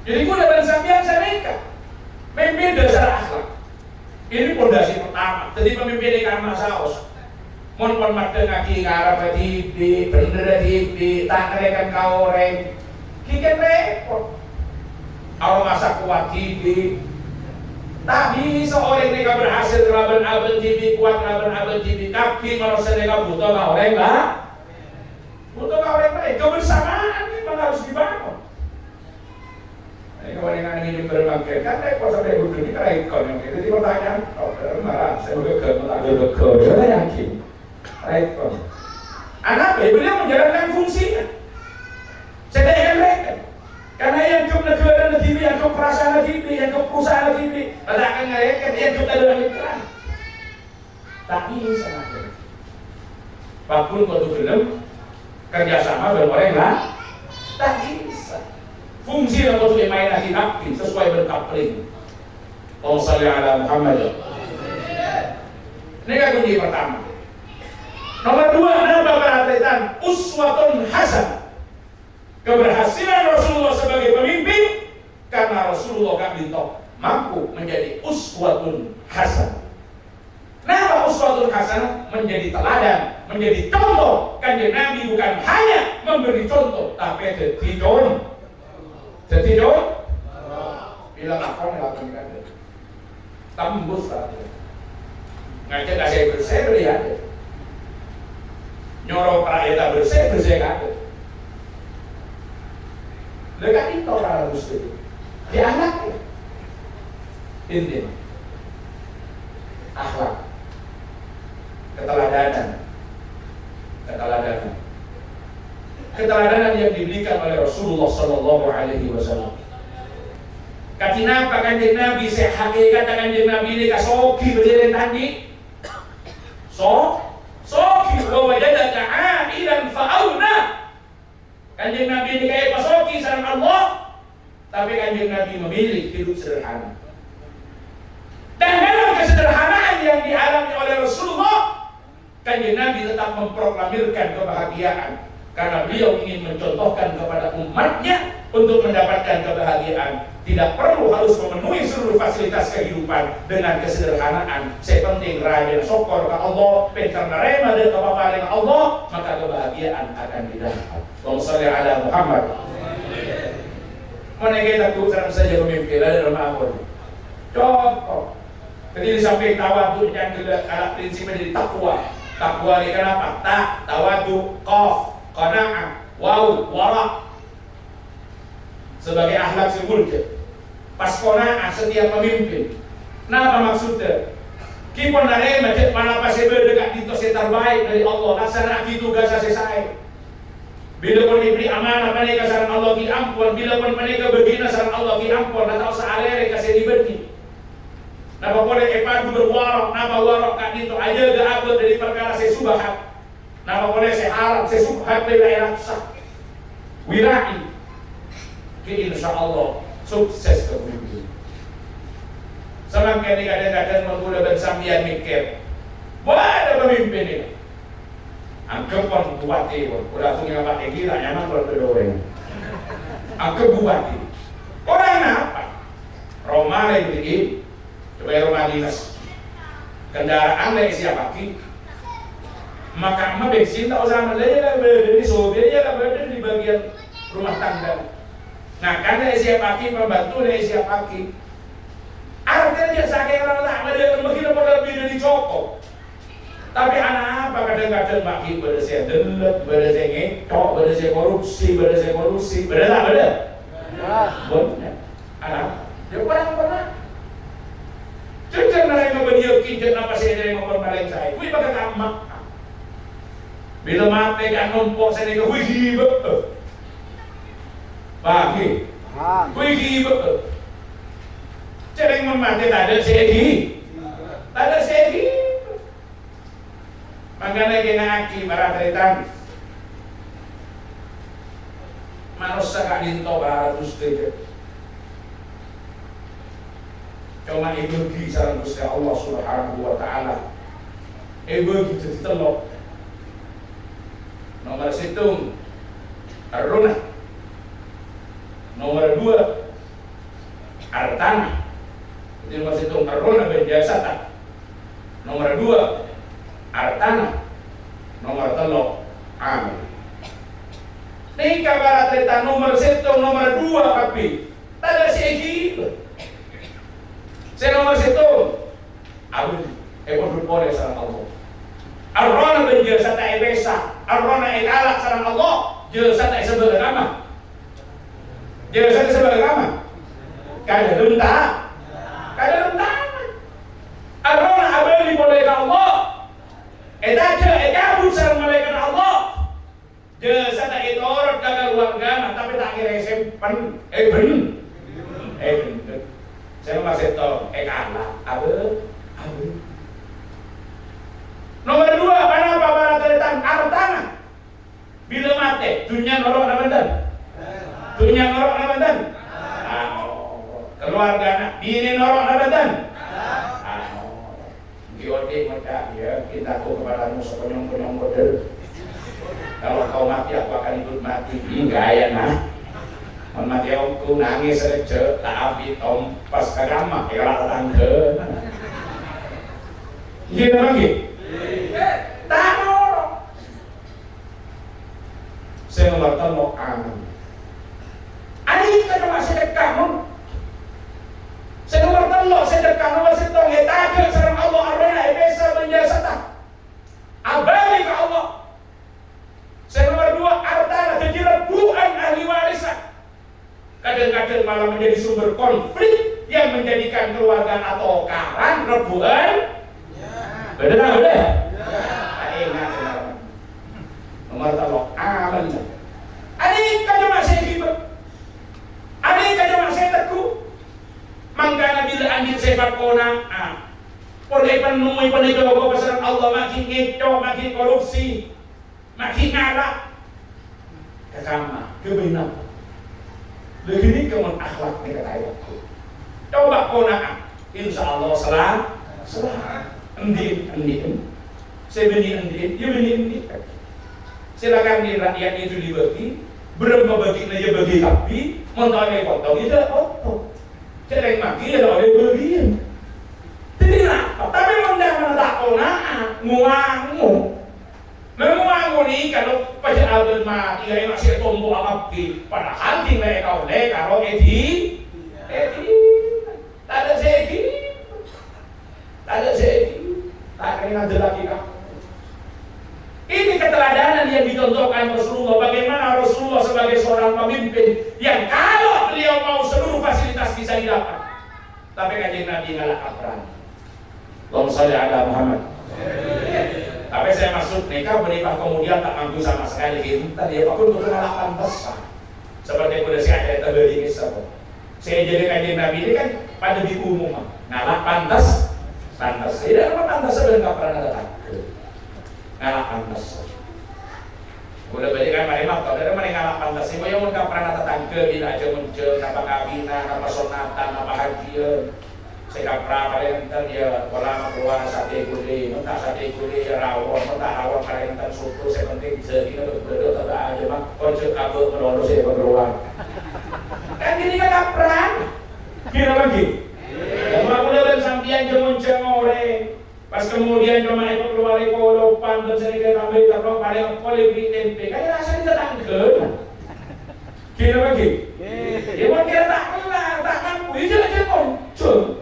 Jadi kuda bersambian mereka, memimpin dasar akhlak. Ini pondasi pertama. Jadi pemimpin di kamar saus. Mon mata kaki karena tibi, bener tibi, tak rekan kau reng. Kiken repot. Awak masa kuat tibi. Tak bisa orang mereka berhasil kelaban abad tibi, kuat kelaban abad tibi. Tapi merasa mereka butuh orang lah. Butuh orang lain. Kebersamaan memang harus dibangun. Ini kalau dengan ini bermakin kan saya kuasa saya butuh ini karena ikon yang itu di pertanyaan. Oh, marah. Saya udah ke, saya yakin. Ikon. Anak beliau menjalankan fungsinya. Saya tidak mereka. Karena yang ke negara negeri, yang ke perasaan negeri, yang ke perusahaan negeri, pada akan mereka yang kita dalam iklan. Tak bisa makin. Pakun kau tu belum kerjasama dengan orang lah. Tak bisa. Fungsi yang harus dimain lagi aktif sesuai berkapling. Allahumma shalli ala Muhammad. Ini kan kunci pertama. Nomor dua, kenapa perhatian uswatun hasan? Keberhasilan Rasulullah sebagai pemimpin karena Rasulullah kami mampu menjadi uswatun hasan. Kenapa uswatun hasan? Menjadi teladan, menjadi contoh. Kanjeng Nabi bukan hanya memberi contoh, tapi jadi contoh. Jadi contoh. Bilang apa yang akan ada? Tembus tadi. Ngajak saya beri ada. Nyorok rakyat bersih ada. Dekat itu orang muslim. Di anaknya. Inti. Akhlak. Keteladanan yang diberikan oleh Rasulullah Sallallahu Alaihi Wasallam. Katinapa kanjeng Nabi sehakikat kanjeng Nabi ini kasoki berdiri tadi. Soki bahwa wajadaka aidan fa'auna. Kanjeng Nabi ini kayak pasoki sareng Allah, tapi kanjeng Nabi memilih hidup sederhana. Dan dalam kesederhanaan yang dialami oleh Rasulullah, kanjeng Nabi tetap memproklamirkan kebahagiaan karena beliau ingin mencontohkan kepada umatnya untuk mendapatkan kebahagiaan. Tidak perlu harus memenuhi seluruh fasilitas kehidupan dengan kesederhanaan. Saya penting raja syukur ke Allah, pintar nerima dan kepaparing Allah, maka kebahagiaan akan didapat. Allahumma shalli ala Muhammad. Mana kita tuh serang saja pemimpin ada dalam amun. Contoh. Jadi di samping tawadu yang alat prinsipnya dari takwa. Takwa ini kenapa? Tawadu, qaf, qana'ah, waw, wara. Sebagai akhlak sempurna. Pas qana'ah setiap pemimpin. Napa maksudnya? Kipon narema cek mana pas dekat itu setar baik dari Allah. Laksana itu tugas selesai. Bila pun diberi amanah mereka sareng Allah ki ampun, bila pun mereka begina sareng Allah ki ampun, atau saalere kasih diberi. Napa boleh epadu berwarok, napa warok kan itu aja gak abot dari perkara saya subhat. Napa boleh saya harap, saya subhat dari sah. Wirai. Ki insya Allah sukses kepemimpinan. Semakin kadang-kadang menggunakan bersambian mikir. Ada pemimpin ini. Angkep pun bupati, udah sungai pakai gila nyaman kalau berdoreng. Angkep bupati. Orang apa? Roma lagi, coba Roma dinas. Kendaraan lagi siapa ki? Maka emak bensin tak usah menjadi berada di sobianya lah berada di bagian rumah tangga. Nah karena siapa ki pembantu dari siapa ki. Artinya sakit orang tak ada begini pada lebih dari cokok. Tapi anak apa kadang-kadang bagi pada saya delep, pada saya ngecok, pada saya korupsi, pada tak pada? Benar. Anak, dia pernah. Jangan mereka berdiakin, jangan apa saya dari ngomong balik saya. Kui pakai tamak. Bila mati kan numpuk saya ni, kui hibak. Bagi, kui hibak. Jangan memati tak ada segi, tak ada segi. Makanya kena aki barang teritan manusia kak dinto baratus tiga. Cuma ibu gi sarang Gusti Allah Subhanahu wa taala. Ibu gi jadi telok. Nomor situng Aruna. Nomor 2 Artana. Itu nomor situng Aruna berjasa. Nomor 2 Artana. Nomor 3 Amil. Ini kabar cerita nomor 1, nomor 2 tapi tak ada segi. Saya nomor 1 Amil. Berpoleh sarang Allah. Arrona berjasa tak ebesa. Arrona ekalak sarang Allah. Jasa tak sebelah agama. Jasa tak sebelah agama. Kada lentah. Kada lentah. Arrona abeli boleh ke Allah. Kabut sarang malaikat Allah. Jasa tak itu orang gagal warga, tapi tak kira simpen. Saya masih tahu. Kalah. Abe. Nomor 2 apa para tentang Artana. Bila mati, dunia nolok apa dan? maka ya cintaku kepadamu sepenuh-penuh kode. Kalau kau mati aku akan ikut mati. Enggak ya nah. Mati aku nangis saja tak api tom pas kagama ya kalau tangga. Gini lagi. Tak mau. Saya ngerti lo aman. Ani kan masih dekat mon. Saya ngerti lo sedekah masih tong ya takil sareng Allah arena bisa menjasa. Abadi ke Allah. Saya nomor 2 harta kejerebuan ahli warisan. Kadang-kadang malah menjadi sumber konflik yang menjadikan keluarga atau karang rebuan. Benar tak benar? Ingat nomor 3 aman. Adik kajo masih hidup. Adik kajo masih teguh. Mangkana bila anjing sifat kona. Oleh penuhi penjaga pasaran Allah makin ngeco, makin korupsi, makin ngalah. Kekama, kebenar. Begini kemen akhlak ni kata ayatku. Coba kona, insya Allah salam. Endi. Saya benih endi. Silakan di rakyat itu dibagi. Berapa bagi aja bagi tapi, mentahnya potong itu potong. Cereng maki ada oleh bagian. Tidak, tapi mendak tak kona nguangu. Menguangu ni kalau pada abad mati yang masih tumbuh api padahal tinggal kau le kalau eti tak ada segi tak kena ada lagi kau. Ini keteladanan yang dicontohkan Rasulullah. Bagaimana Rasulullah sebagai seorang pemimpin yang kalau beliau mau seluruh fasilitas bisa didapat, tapi kanjeng Nabi ngalah kapran. Allahumma shalli ala Muhammad. Tapi saya maksud nikah menikah kemudian tak mampu sama sekali. Tadi ya aku untuk ngalah pantas. Seperti yang sudah saya ada tadi kisah. Saya jadi kanjeng Nabi ini kan pada di umum ngalah pantas. Tidak apa pantas sebenarnya nggak pernah ada takut. Ngalah pantas. Udah banyak kan mereka tahu dari mana ngalah pantas. Ibu yang nggak pernah tetangga bila aja muncul nama kawina, nama sonata, nama haji. Saya pernah kalian ntar ya pola keluar sate gulai, mentah sate gulai rawon, mentah rawon kalian ntar soto. Saya penting segini berdua tak aja mah. Kocok kabel menolong saya keluar. Kan gini kan kapran. Kira lagi. Yang aku udah sampian jemunceng orang. Pas kemudian cuma ikut keluar kolopan dan saya kira ambil terus pada boleh beli tempe. Kayak rasanya tetangga. Kira lagi. Ibu kira tak kelar, tak mampu. Itu aja muncul.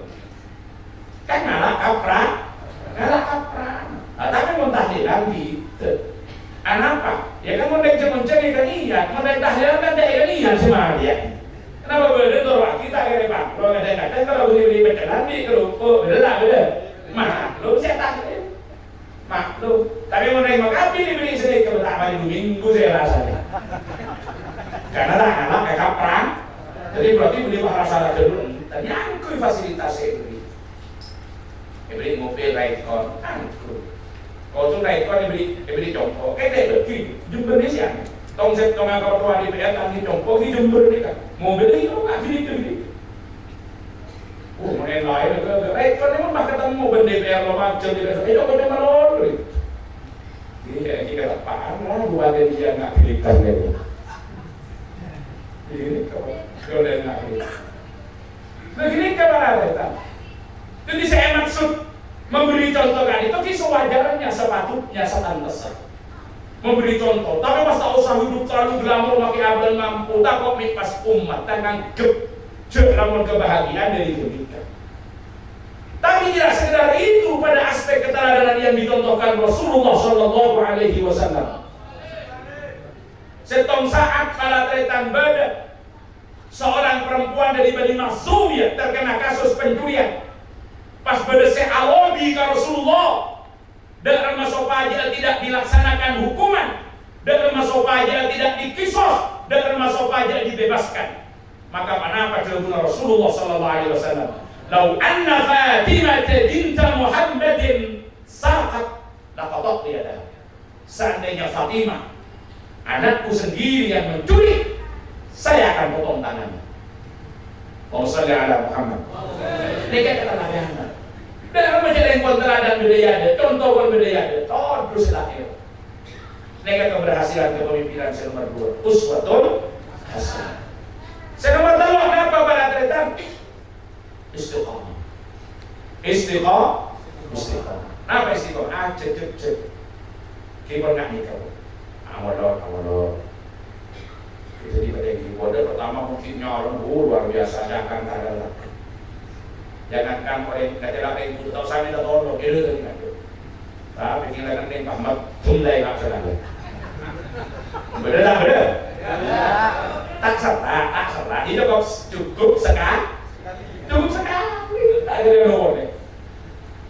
Kan ngalah kapran. Tapi mentahlilan gitu. Apa? Ya kan mau jemunceng ikan iya, mau tahlilan kan ikan iya semua dia. Kenapa beda tuh kita kira pak? Kalau kadang-kadang kalau beli pecahan di kerupuk, beda. Maklum saya tahlil. Maklum. Tapi mau naik makapi dibeli sedikit pertama di minggu saya rasanya. Karena tak ngalah kayak kapran. Jadi berarti beli bahasa salah dulu. Dan nyangkui fasilitas saya beli. Beli mobil Raycon, angkut. Kalau tu Raycon dibeli contoh, kayak begini, jumber ni siang. Tong set tong angkau tua di PN tangki contoh di jumber ni kan. Mobil ni kau nggak beli. Main lain ke Raycon ni mah ketemu benda DPR lo macam dia kata, itu benda malor. Ini kayak kita apaan lah, buat dia nggak belikan dia. Ini kau dah nggak beli. Begini kemana kita? Jadi saya maksud memberi contoh kan itu sewajarnya, sepatutnya, sepantasnya memberi contoh. Tapi pas tak usah hidup terlalu glamor, makin abang mampu, tak kok pas umat, tangan lamun kebahagiaan dari kehidupan. Tapi tidak sekedar itu, pada aspek keteladanan yang dicontohkan Rasulullah Shallallahu Alaihi Wasallam. Setong saat kala tretan Badar, seorang perempuan dari Bani Makhzumiyah terkena kasus pencurian. Pas berdesek alobi ke Rasulullah, dan masopaja tidak dilaksanakan hukuman, dan masopaja tidak dikisos, dan masopaja dibebaskan. Maka apa jawaban Rasulullah Sallallahu Alaihi Wasallam? Lau anna Fatimah binta Muhammadin sarqat laqatat yadaha. Seandainya Fatimah, anakku sendiri yang mencuri, saya akan potong tangannya. Allahumma shalli ala Muhammad. Ini kata Nabi Muhammad. Dan menjadi kontra Teladan bedaya, contoh pun bedaya, terus lahir. Nega keberhasilan kepemimpinan yang nomor 2, uswatun hasanah. Yang nomor 3, apa para tretan? Istiqamah. Istiqamah. Apa istiqamah? Cek. Kita nggak nikah. Awalor. Jadi pada keyboard pertama mungkin nyolong, luar biasa, jangankan oleh negara lain itu tahu saya minta tolong, itu tadi kan. Tapi kita kan ini Muhammad mulai nggak salah. Benar. Tak salah. Itu kok cukup sekali. Tak ada nomornya.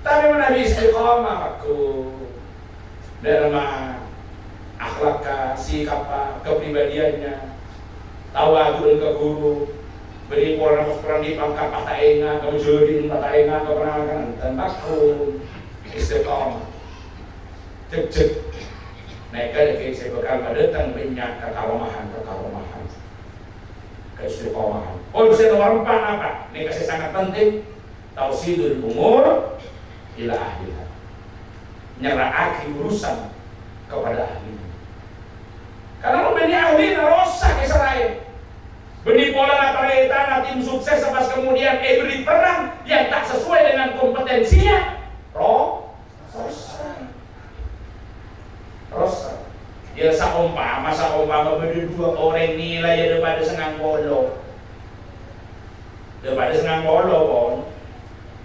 Tapi mana istiqamah aku dalam akhlak, sikap, kepribadiannya. Tawadhu ke guru, beri orang di pangkat patah enga, kamu jadi patah enga, kau pernah kan? Dan takut istiqamah, cek. Mereka dari saya bakal datang banyak kekaromahan, keistiqamahan. Saya nomor 4 apa? Ini kasih sangat penting. Tausidul umur ila ahliha, nyerahkan urusan kepada ahlinya. Karena lo beni ahli rosak Israel. Beni pola natareta tim sukses pas kemudian beri perang yang tak sesuai dengan kompetensinya. Rosak. Ya saumpama beri 2 orang nilai ya daripada senang bolo. Kon.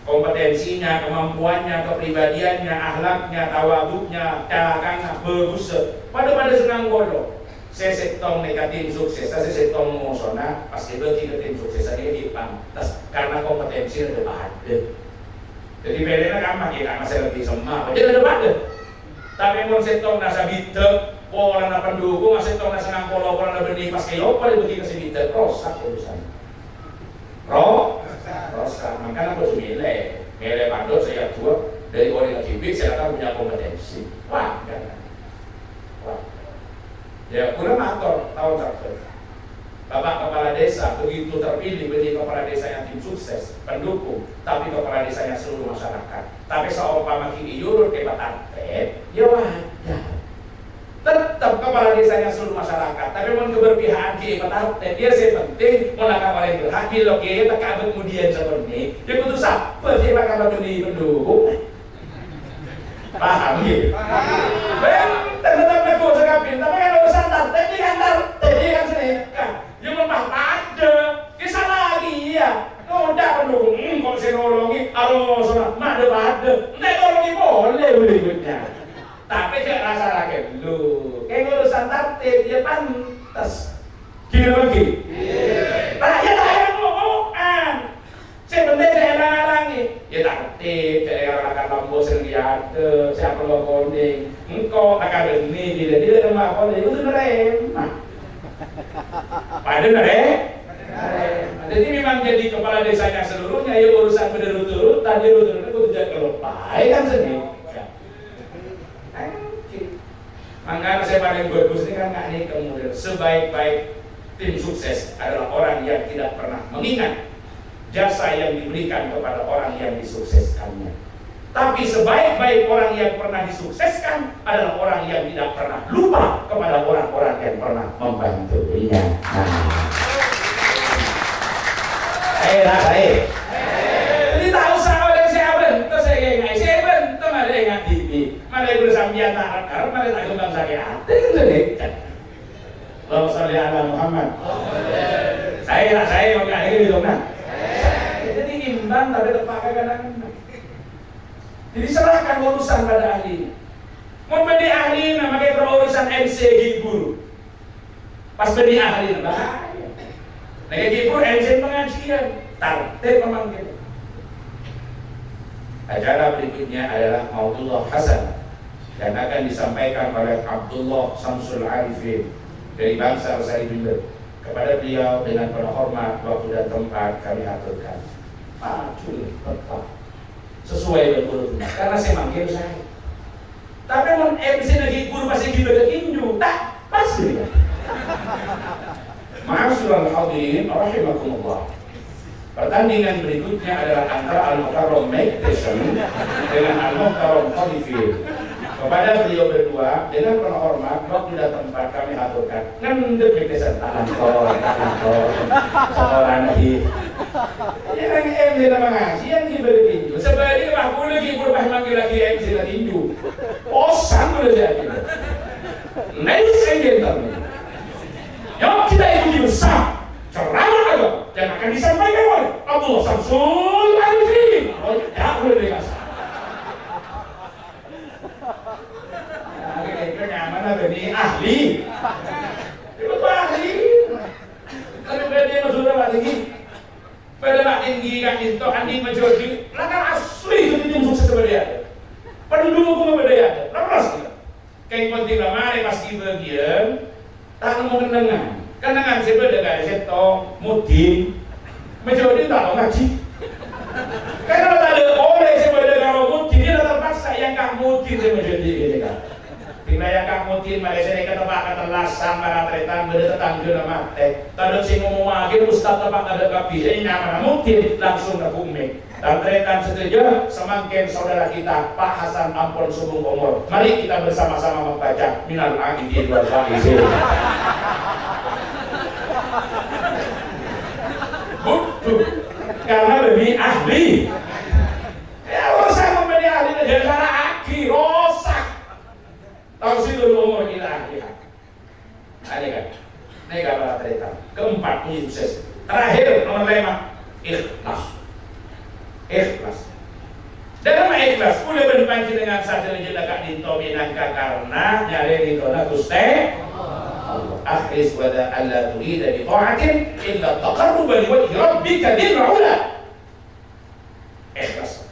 Kompetensinya, kemampuannya, kepribadiannya, akhlaknya, tawaduknya, carakannya bagus. Pada senang bolo. Saya setong negatif sukses, saya setong ngosona, pasti berarti tim sukses saya dipang. Karena kompetensi ada ada. Jadi bedanya kan karena saya lebih semua, jadi ada. Tapi mau setong nasa bitek, orang na pendukung, setong nasa ngangkolo, orang na benih pas kayo pa itu kita bitek, rosak urusan. Rosak. Makanya aku sumile pandot saya tua dari orang yang kibik, saya akan punya kompetensi. Wah, jangan. Ya, kurang atur tahun terakhir. Bapak kepala desa begitu terpilih menjadi kepala desa yang tim sukses, pendukung, tapi kepala desanya seluruh masyarakat. Tapi seumpama kini yurut ke Batartet, ya wajar. Tetap kepala desanya seluruh masyarakat, tapi mau keberpihakan ke Batartet, dia penting mau nak paling berhak bila kita tak kemudian seperti dia putus apa sih bakal menjadi pendukung? Paham ya? Tetap aku sekapin, tapi kalau urusan tartet ini kan seneka. Yang lemah pada, kisah lagi ya. Udah pendukung, kok saya nolongi, sana, ada pada. Nanti nolongi boleh berikutnya. Tapi jangan rasa lagi lu. Kayak urusan tartet dia pantas. Gini lagi. Rakyat yang ngomongan. Sebenarnya saya larang-larangi. Ya tertib, saya akan lampu sendiri siapa lo konding. Engkau akan ini, tidak rumah konding itu neremah. Padahal jadi memang jadi kepala desanya seluruhnya, ya urusan berurut-urut, tadi urut-urutnya itu tidak kelupai kan sendiri. Makanya saya paling bagus ini kan nggak nih kemudian sebaik-baik tim sukses adalah orang yang tidak pernah mengingat jasa yang diberikan kepada orang yang disukseskannya. Tapi sebaik-baik orang yang pernah disukseskan adalah orang yang tidak pernah lupa kepada orang-orang yang pernah membantunya. Jadi tak usah oleh siapa, terus saya ingat siapa, terus ada ingat TV, malah guru sambian harap, malah tak kembang sakit hati, Allahumma sholli ala Muhammad. Saya mau ini di dong. Jadi imbang tapi terpakai kadang-kadang. Jadi serahkan urusan pada ahli. Mau beli ahli nama kayak urusan MC guru. Pas beli ahli bahaya. Nah kayak guru MC pengajian, tartib memang gitu. Acara berikutnya adalah Maudullah Hasan dan akan disampaikan oleh Abdullah Samsul Arifin dari bangsa Sari Jumber. Kepada beliau dengan penuh hormat, waktu dan tempat kami aturkan. Maju tetap sesuai dengan urutnya karena saya manggil saya. Tapi mau MC lagi guru masih gitu inju tak pasti. Ma'asyiral hadirin rahimakumullah. Pertandingan berikutnya adalah antara Al-Mukarram Mike Tyson dengan Al-Mukarram Holyfield. Kepada beliau berdua, dengan penuh hormat, waktu dan tempat kami aturkan. Ngendep Mike Tyson, talangkor, seorang lagi. Yang MC nama ngaji, yang diberi tinju. Sebaliknya aku lagi berubah manggil lagi MC lagi tinju. Bosan boleh jadi. Ladies and gentlemen, yang kita ikuti bersama ceramah agama yang akan disampaikan oleh Abdullah Samsul Arifin. Tidak boleh dikasih. Itu nyaman ada di ahli. Itu ahli. Kalau dia masuk dapat tinggi, pada nak tinggi kan itu andi majoriti, lakan asli itu tim sukses sebenarnya. Penduduk hukum berbeda. Lepas kita. Kayak penting ramai pasti bagian tak mau kenangan. Kenangan sebenarnya dari setong, mudin, majoriti tak mau ngaji. Karena tak ada oleh sebenarnya kalau mudin dia terpaksa yang kak mudin sebenarnya gitu kan. Tinggal yang kak mudin Malaysia ini ketebak kata lasang para tretan berdetan juga mati. Tadi sih ngomong lagi ustaz tebak ada kapi. Ini nyaman mudin langsung ke bumi. Dan tretan setuju semakin saudara kita Pak Hasan Ampon Subung Komor. Mari kita bersama-sama membaca Minal Aidin wal Faizin. Betul. Karena lebih ahli. Ya urusan membeli ahli negara aki rosak. Tahu sih dulu umur kita ahli. Ada kan? Ini kabar tretan. Keempat ini sukses. Terakhir nomor 5 ikhlas. Ikhlas. Dalam ikhlas, udah berpanci dengan satu jeda kak dinto binangka karena nyari dinto na Gusti Allah. Akhlis wada alla turida bi ta'atin illa taqarruba li wajhi rabbika bil ula. Ikhlas.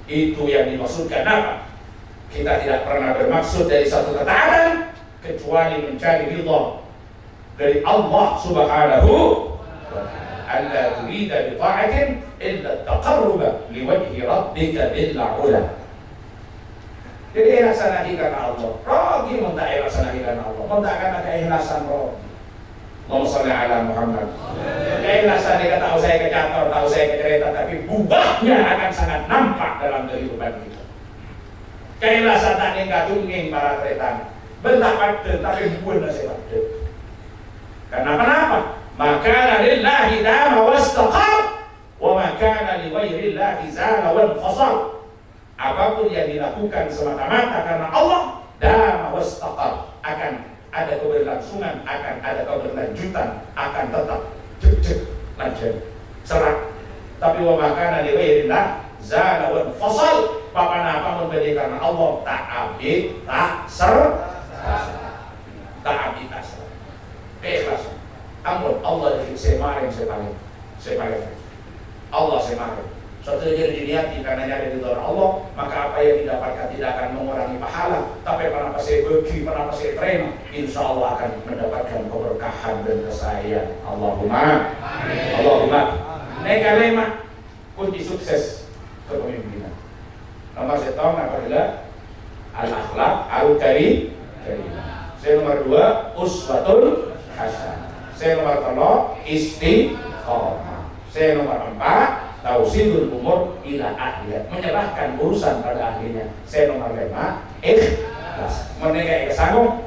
Itu yang dimaksudkan apa? Kita tidak pernah bermaksud dari satu ketaatan kecuali mencari ridha dari Allah Subhanahu wa ta'ala. Alla turida bi ta'atin illa taqarruba liwajhi rabbika bil ula. Jadi laksanakan karena Allah. Rogi minta laksanakan karena Allah. Minta karena keikhlasan roh. Allahumma shalli ala Muhammad. Keikhlasan dia tahu saya ke kantor, tahu saya ke kereta, tapi buahnya akan sangat nampak dalam kehidupan kita. Keikhlasan tak ninggal tungging para kereta. Bentak pada tapi bukan nasi pada. Karena kenapa? Maka lillahi dama wastaqam wa maka li ghairillahi zala wal fasal. Apapun yang dilakukan semata-mata karena Allah dama wastaqam, akan ada keberlangsungan, akan ada keberlanjutan, akan tetap cek lanjut serak. Tapi wa maka li ghairillah zala wal fasal, apa memberi karena Allah tak abid tak ser tak abid tak ser. Ikhlas. Ampun Allah dari semarin Allah semarin. Suatu jadi diniati karena nyari ridha Allah, maka apa yang didapatkan tidak akan mengurangi pahala, tapi para pasir bagi, para pasir terima, insya Allah akan mendapatkan keberkahan dan kesayangan. Allahumma amin. Allahumma nekalema kunci sukses kepemimpinan. Nomor setong adalah al-akhlaq al-karim. Saya nomor 2 uswatul hasanah. Saya nomor 3 istiqomah. Saya nomor 4 tausidul umur ila ahliya, menyerahkan urusan pada ahlinya. Saya nomor 5 ikhlas. Menegai kesanggup,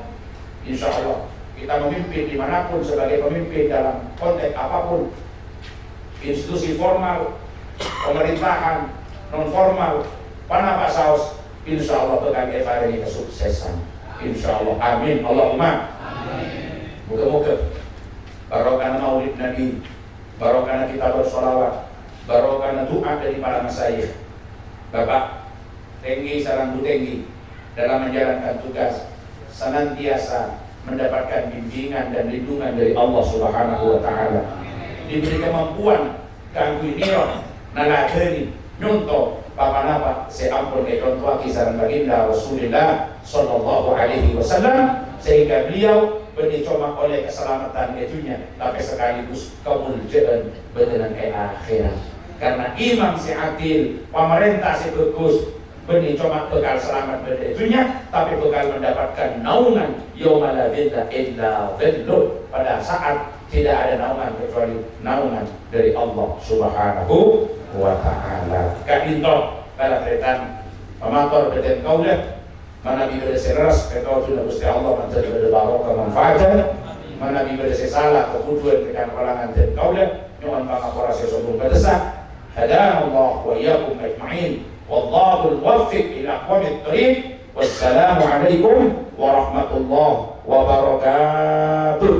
insya Allah kita memimpin dimanapun sebagai pemimpin dalam konteks apapun, institusi formal, pemerintahan, non formal, panapa saus, insya Allah tekan ini kesuksesan. Insya Allah, amin. Allahumma amin. Moga-moga barokah maulid Nabi, barokah kita bersolawat, barokah doa dari para masyayikh, Bapak Tenggi Sarang Tenggi dalam menjalankan tugas senantiasa mendapatkan bimbingan dan lindungan dari Allah Subhanahu wa ta'ala. Diberi kemampuan kanggo niro nalageni nyonto papanapa seampun kecontoh kisaran baginda Rasulullah sallallahu alaihi wasallam, sehingga beliau dicoba oleh keselamatan dunia tapi sekaligus kemuliaan badan akhirat. Karena imam si adil, pemerintah si bagus, dicoba bekal selamat pada dunia tapi bekal mendapatkan naungan yauma la dhilla illa dhilluh, pada saat tidak ada naungan kecuali naungan dari Allah Subhanahu wa ta'ala. Kak linto kala tretan pamator beden kaulah mana bibir seras kata sudah Gusti Allah menjadi berbarokah manfaatnya mana bibir salah kebutuhan dengan kalangan dan kaulah nyuwun pangapura sesungguh pedesa hada Allah wa iyyakum ajma'in wallahu al-muwaffiq ila aqwamit thoriq. Wassalamu alaikum warahmatullahi wabarakatuh.